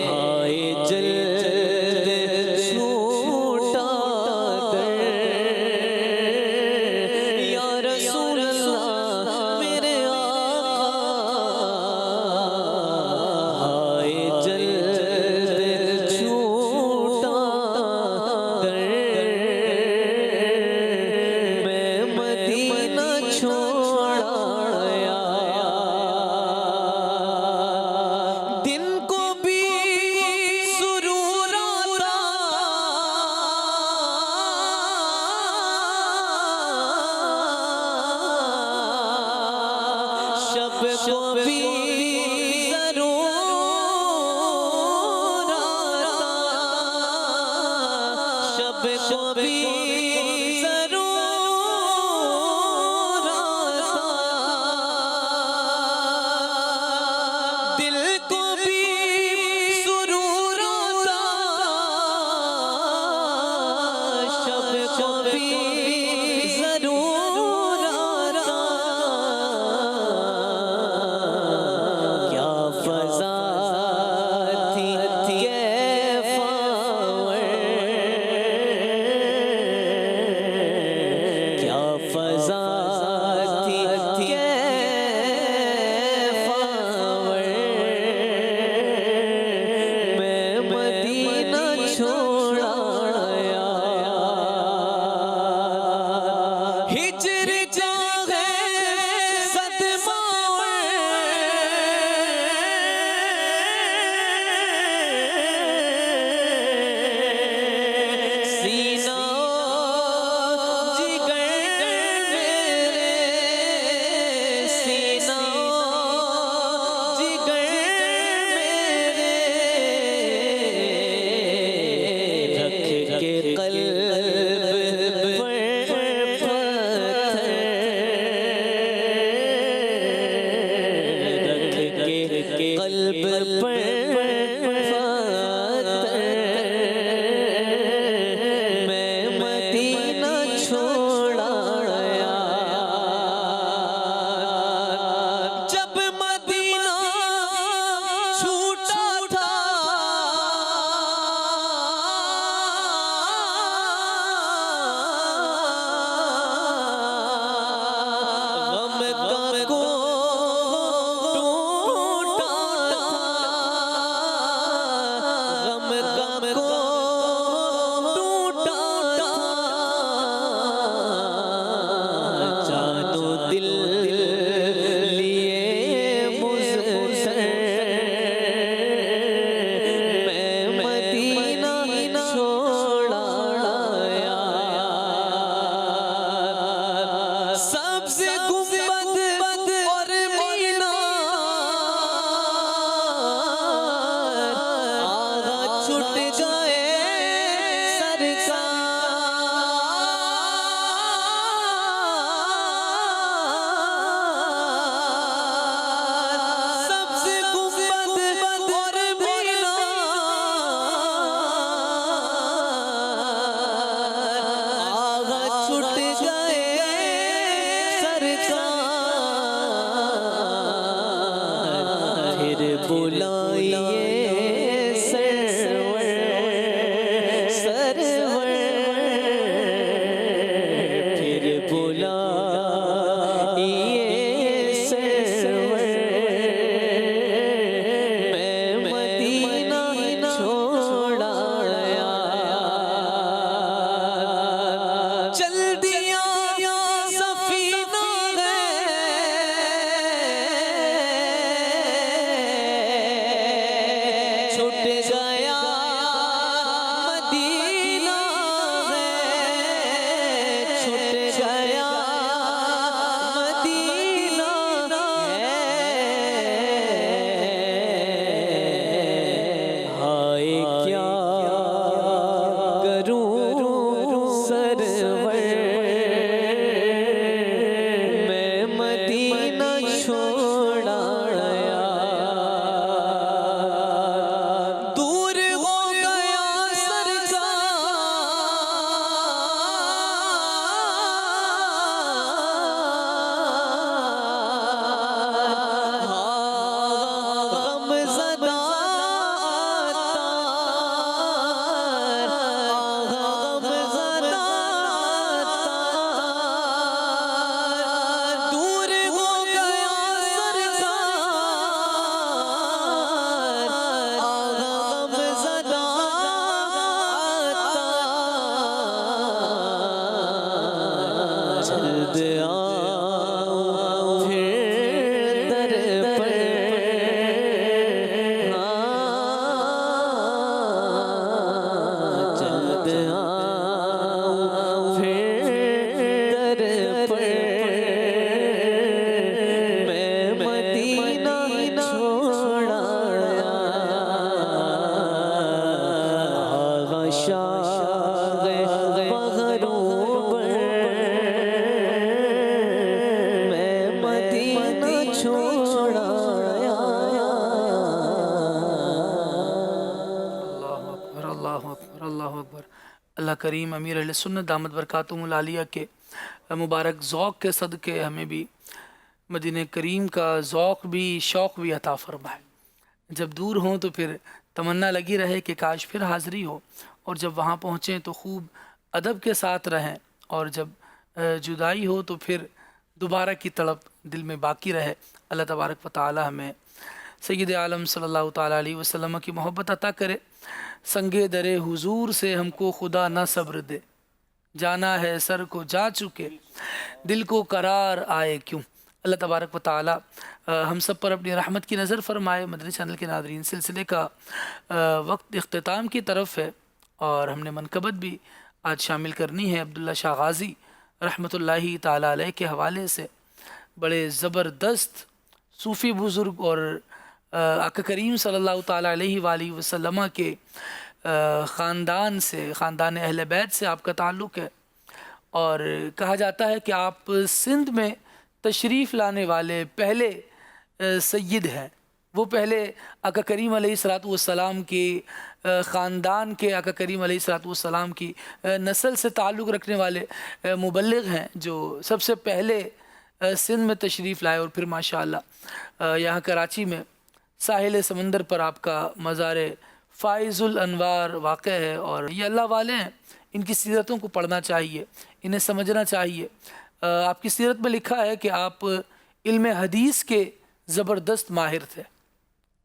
ہائے جلد چھوٹا در یا رسول اللہ میرے آقا ہائے جلد چھوٹا در میں مدینہ چھوڑ آیا دن کو بھی سرور آتا شب کو بھی ضرور آتا شب کو بھی ضرور آتا دل کو بھی سرور آتا شب کو بھی ضرور آتا کیا فضا تھی کیا فضا تھی میں مدینہ چھوڑ آیا ہجر جاگے صدمہ سینہ جگر میرے سینہ جگر میرے رکھ کے قلب پر پتھر رکھ کے قلب پر پتھر میں مدینہ چھوڑ آیا جب مدینہ چھوٹا تھا غم کا کوہ ٹوٹا تھا غم کا کوہ ٹوٹا تھا جانو دل لیے مزر میں مدینہ چھوڑ آیا سبز گنبد اور مینار آغا چھٹ گئے سرکار سبز گنبد اور مینار آغا چھٹ گئے سرکار پھر بلائیے سرور سرور پھر بلائیے اللہ کریم امیر اہل سنت دامت برکاتہم العالیہ کے مبارک ذوق کے صدقے ہمیں بھی مدینہ کریم کا ذوق بھی شوق بھی عطا فرمائے. جب دور ہوں تو پھر تمنا لگی رہے کہ کاش پھر حاضری ہو، اور جب وہاں پہنچیں تو خوب ادب کے ساتھ رہیں، اور جب جدائی ہو تو پھر دوبارہ کی تڑپ دل میں باقی رہے. اللہ تبارک و تعالی ہمیں سید عالم صلی اللہ تعالیٰ علیہ وسلم کی محبت عطا کرے. سنگے در حضور سے ہم کو خدا نہ صبر دے، جانا ہے سر کو جا چکے دل کو قرار آئے کیوں. اللہ تبارک و تعالی ہم سب پر اپنی رحمت کی نظر فرمائے. مدنی چینل کے ناظرین، سلسلے کا وقت اختتام کی طرف ہے، اور ہم نے منقبت بھی آج شامل کرنی ہے عبداللہ شاہ غازی رحمۃ اللہ تعالیٰ علیہ کے حوالے سے. بڑے زبردست صوفی بزرگ اور آقا کریم صلی اللہ تعالیٰ علیہ وآلہ وسلم کے خاندان سے، خاندان اہل بیت سے آپ کا تعلق ہے، اور کہا جاتا ہے کہ آپ سندھ میں تشریف لانے والے پہلے سید ہیں. وہ پہلے آقا کریم علیہ السلام کے خاندان کے، آقا کریم علیہ السلام کی نسل سے تعلق رکھنے والے مبلغ ہیں جو سب سے پہلے سندھ میں تشریف لائے. اور پھر ماشاءاللہ یہاں کراچی میں ساحل سمندر پر آپ کا مزار فائز الانوار واقع ہے، اور یہ اللہ والے ہیں. ان کی سیرتوں کو پڑھنا چاہیے، انہیں سمجھنا چاہیے. آپ کی سیرت میں لکھا ہے کہ آپ علم حدیث کے زبردست ماہر تھے.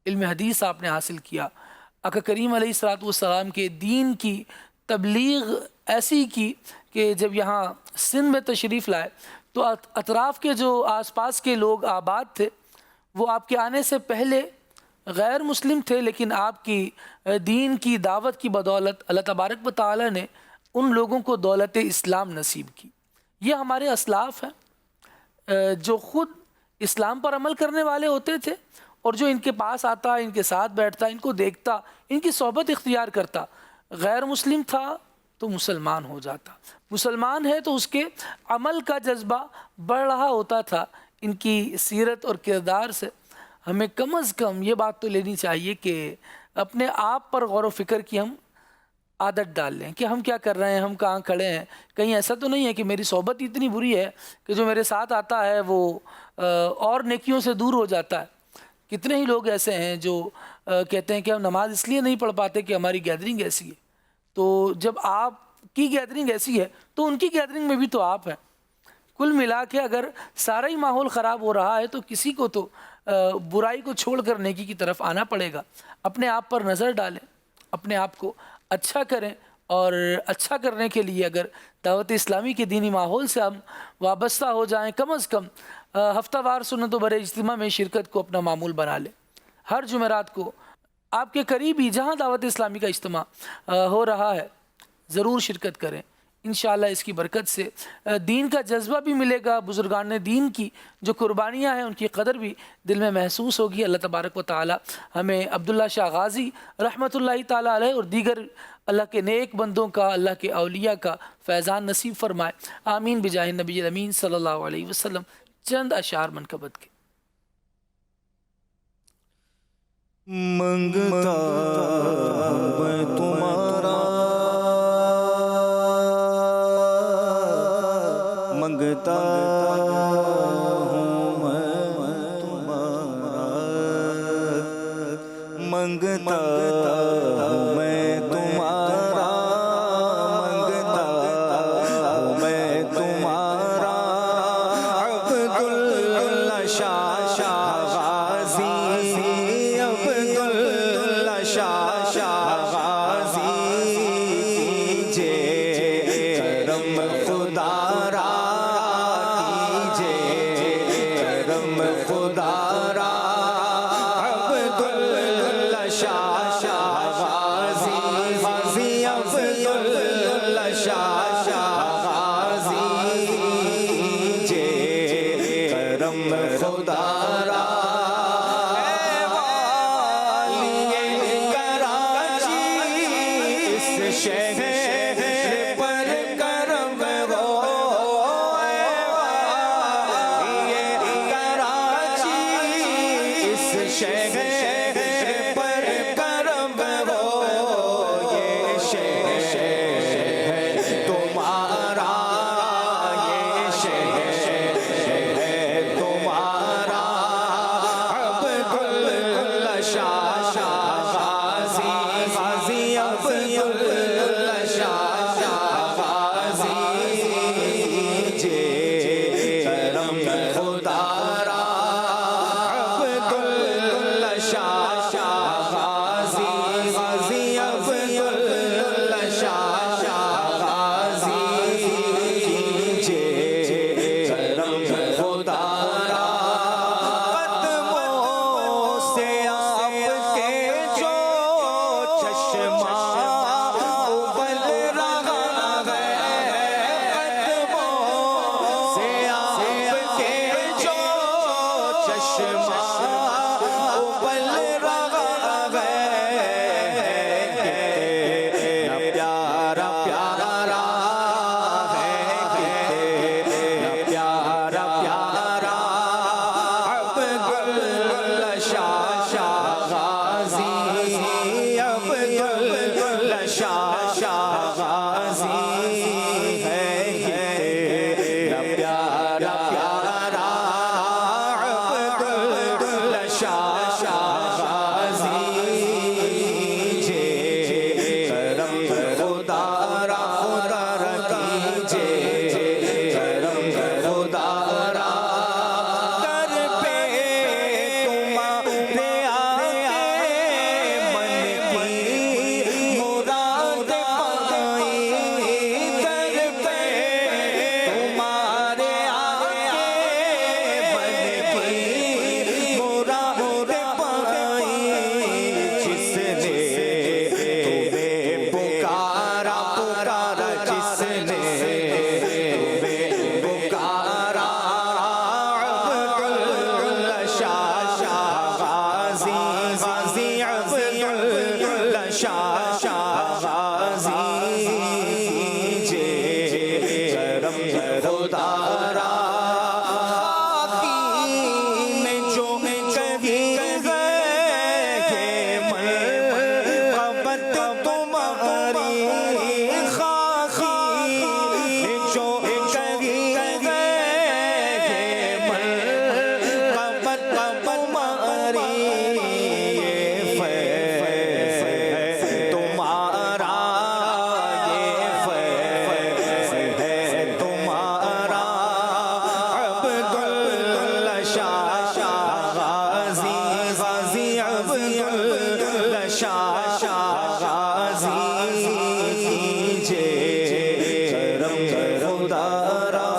علم حدیث آپ نے حاصل کیا. آقا کریم علیہ السلام کے دین کی تبلیغ ایسی کی کہ جب یہاں سندھ میں تشریف لائے تو اطراف کے جو آس پاس کے لوگ آباد تھے وہ آپ کے آنے سے پہلے غیر مسلم تھے، لیکن آپ کی دین کی دعوت کی بدولت اللہ تبارک و تعالی نے ان لوگوں کو دولت اسلام نصیب کی. یہ ہمارے اسلاف ہیں جو خود اسلام پر عمل کرنے والے ہوتے تھے، اور جو ان کے پاس آتا، ان کے ساتھ بیٹھتا، ان کو دیکھتا، ان کی صحبت اختیار کرتا. غیر مسلم تھا تو مسلمان ہو جاتا، مسلمان ہے تو اس کے عمل کا جذبہ بڑھ رہا ہوتا تھا. ان کی سیرت اور کردار سے ہمیں کم از کم یہ بات تو لینی چاہیے کہ اپنے آپ پر غور و فکر کی ہم عادت ڈال لیں کہ ہم کیا کر رہے ہیں، ہم کہاں کھڑے ہیں. کہیں ایسا تو نہیں ہے کہ میری صحبت اتنی بری ہے کہ جو میرے ساتھ آتا ہے وہ اور نیکیوں سے دور ہو جاتا ہے. کتنے ہی لوگ ایسے ہیں جو کہتے ہیں کہ ہم نماز اس لیے نہیں پڑھ پاتے کہ ہماری گیدرنگ ایسی ہے. تو جب آپ کی گیدرنگ ایسی ہے تو ان کی گیدرنگ میں بھی تو آپ ہیں. کل ملا کے اگر سارا ہی ماحول خراب ہو رہا ہے تو کسی کو تو برائی کو چھوڑ کر نیکی کی طرف آنا پڑے گا. اپنے آپ پر نظر ڈالیں، اپنے آپ کو اچھا کریں، اور اچھا کرنے کے لیے اگر دعوت اسلامی کے دینی ماحول سے ہم وابستہ ہو جائیں، کم از کم ہفتہ وار سنت و بر اجتماع میں شرکت کو اپنا معمول بنا لیں. ہر جمعرات کو آپ کے قریب ہی جہاں دعوت اسلامی کا اجتماع ہو رہا ہے ضرور شرکت کریں. انشاءاللہ اس کی برکت سے دین کا جذبہ بھی ملے گا. بزرگان دین کی جو قربانیاں ہیں ان کی قدر بھی دل میں محسوس ہوگی. اللہ تبارک و تعالی ہمیں عبداللہ شاہ غازی رحمۃ اللہ تعالیٰ علیہ اور دیگر اللہ کے نیک بندوں کا، اللہ کے اولیاء کا فیضان نصیب فرمائے. آمین بجاہ نبی الامین صلی اللہ علیہ وسلم. چند اشعار منقبت کے. منگتا میں تمہارا، منگتا ہوں میں تمہارا، منگتا ہوں میں تمہارا، منگتا ہوں میں تمہارا. عبداللہ شاہ غازی، عبداللہ شاہ غازی کیجے کرم خدا را، کیجے کرم خدا را. عبداللہ شاہ غازی، عبداللہ شاہ غازی کیجے کرم خدا را. شہر پر کرم ہو، یہ کراچی اس شہر پر کرم ہو، یہ شہر خدا را عبداللہ شاہ غازی غازی عبداللہ شاہ غازی جے کرم خدا را قدموں سے آپ کے جو چشمہ ابل رہا ہے قدموں سے آپ کے جو چشمہ ابل رہا ہے کتنا پیارا پیارا ہے کتنا پیارا پیارا عبداللہ شاہ غازی عبداللہ شاہ غازی ہے کتنا پیارا پیارا عبداللہ شاہ غازی جے کرم خدا را کیجے کرم خدا را در پہ تمہارے آئے من کی مراد پائی در پہ تمہارے آئے من کی مراد پائی جس نے تمہیں پکارا پکارا جس نے تمہیں پکارا عبداللہ شاہ غازی غازی عبداللہ شاہ غازی جے کرم خدا را خاکی نے جو کہی ہے یہ محبت تمہاری خاکی نے جو کہی ہے یہ محبت تمہاری یہ فیض ہے تمہارا یہ فیض ہے تمہارا عبداللہ شاہ غازی غازی عبداللہ شاہ غازی جے کرم خدا را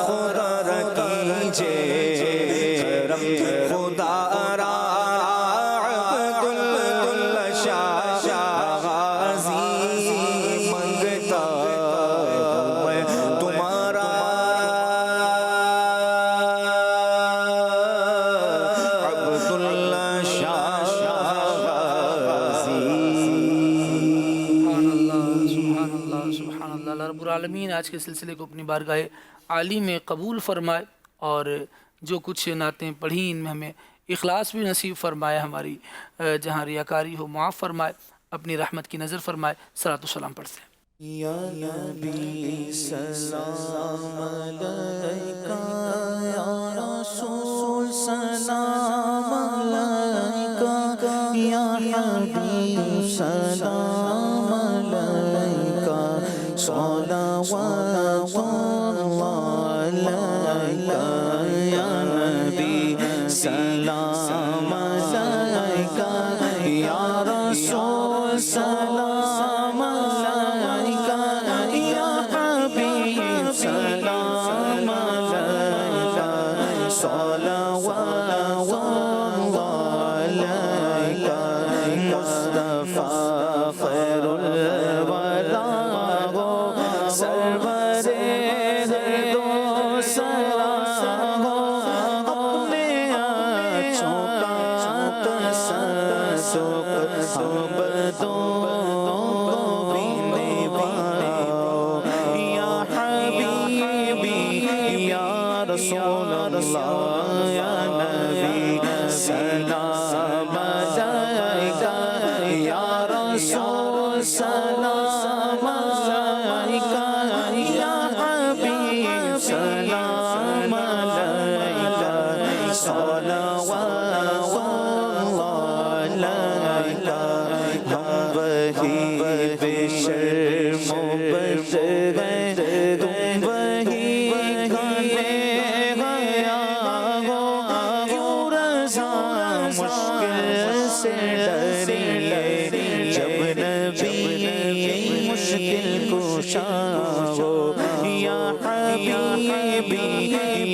کیجے کرم خدا را عبداللہ شاہ غازی منگتا ہوں میں تمہارا عبداللہ شاہ غازی سبحان اللہ سبحان اللہ اللہ رب العالمین آج کے سلسلے کو اپنی بارگاہ عالی میں قبول فرمائے اور جو کچھ نعتیں پڑھی ان میں ہمیں اخلاص بھی نصیب فرمائے ہماری جہاں ریاکاری ہو معاف فرمائے اپنی رحمت کی نظر فرمائے صلاۃ و سلام پڑھتے ہیں یا نبی سلام علیکہ یا رسول سلام علیکہ یا حبیب سلام علیکہ صلوات اللہ علیکہ یا نبی سلام علیکہ یا رسول سلام علیکہ یا حبیب سلام علیکہ صلوات اللہ علیکہ مصطفیٰ خیر الورا ہو سرور دو سلام ہو اپنے آنچوں کا تسلسل ہم بدوں بینے واؤ یا حبیبی یا رسول اللہ یا نبی سلام علیکہ یا رسول سلام علیکہ یا حبیب سلام علیکہ صلوات اللہ علیکہ ہم وہی بے شرم و بد ہیں تم وہی کھانے گیا ہو مشکل سے ڈریے جب نبی مشکل کشا ہو یا حبیبی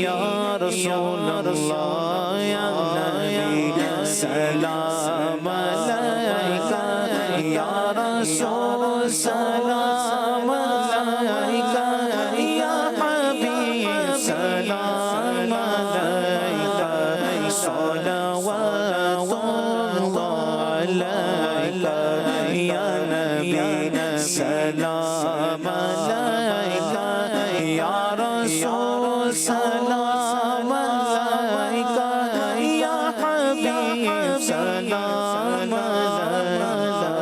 یا رسول اللہ یا نبی سلام علیکہ یا رسول سلام علیکہ یا حبیب سلام علیکہ صلوات اللہ علیکہ یا نبی سلام علیکہ یا رسول سلام علیکہ یا حبیب سلام علیکہ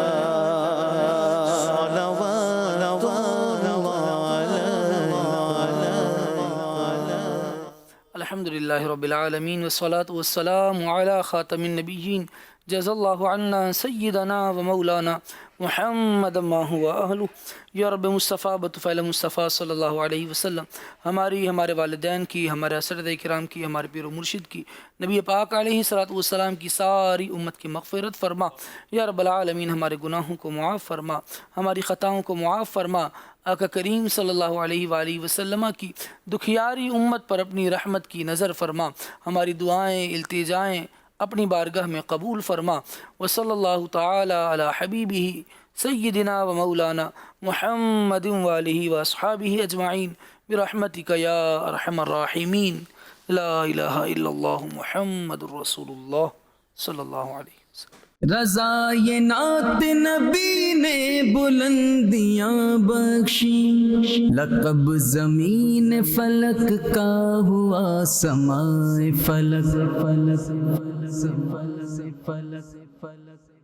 الحمدللہ رب العالمین والصلاة والسلام علی خاتم النبیین جزا اللہ عنا سیدنا و مولانا محمد ما ہوا اہلہ یا رب مصطفیٰ بطفیل مصطفیٰ صلی اللہ علیہ وسلم ہمارے والدین کی، ہمارے اساتذہ کرام کی، ہمارے پیر و مرشد کی، نبی پاک علیہ السلام کی ساری امت کی مغفرت فرما یا رب العالمین، ہمارے گناہوں کو معاف فرما، ہماری خطاؤں کو معاف فرما، آقا کریم صلی اللہ علیہ وآلہ وسلم کی دکھیاری امت پر اپنی رحمت کی نظر فرما، ہماری دعائیں التجائیں اپنی بارگاہ میں قبول فرما، وصلی اللہ تعالی علی حبیبہ سیدنا و مولانا محمد وآلہ واصحابہ اجمعین برحمتک یا ارحم الراحمین، لا الہ الا اللہ محمد رسول اللہ صلی اللہ علیہ وسلم۔ رضا یہ نعت نبی نے بلندیاں بخشی، لقب زمین فلک کا ہوا سمائے فلک فلک فلک فلک فلک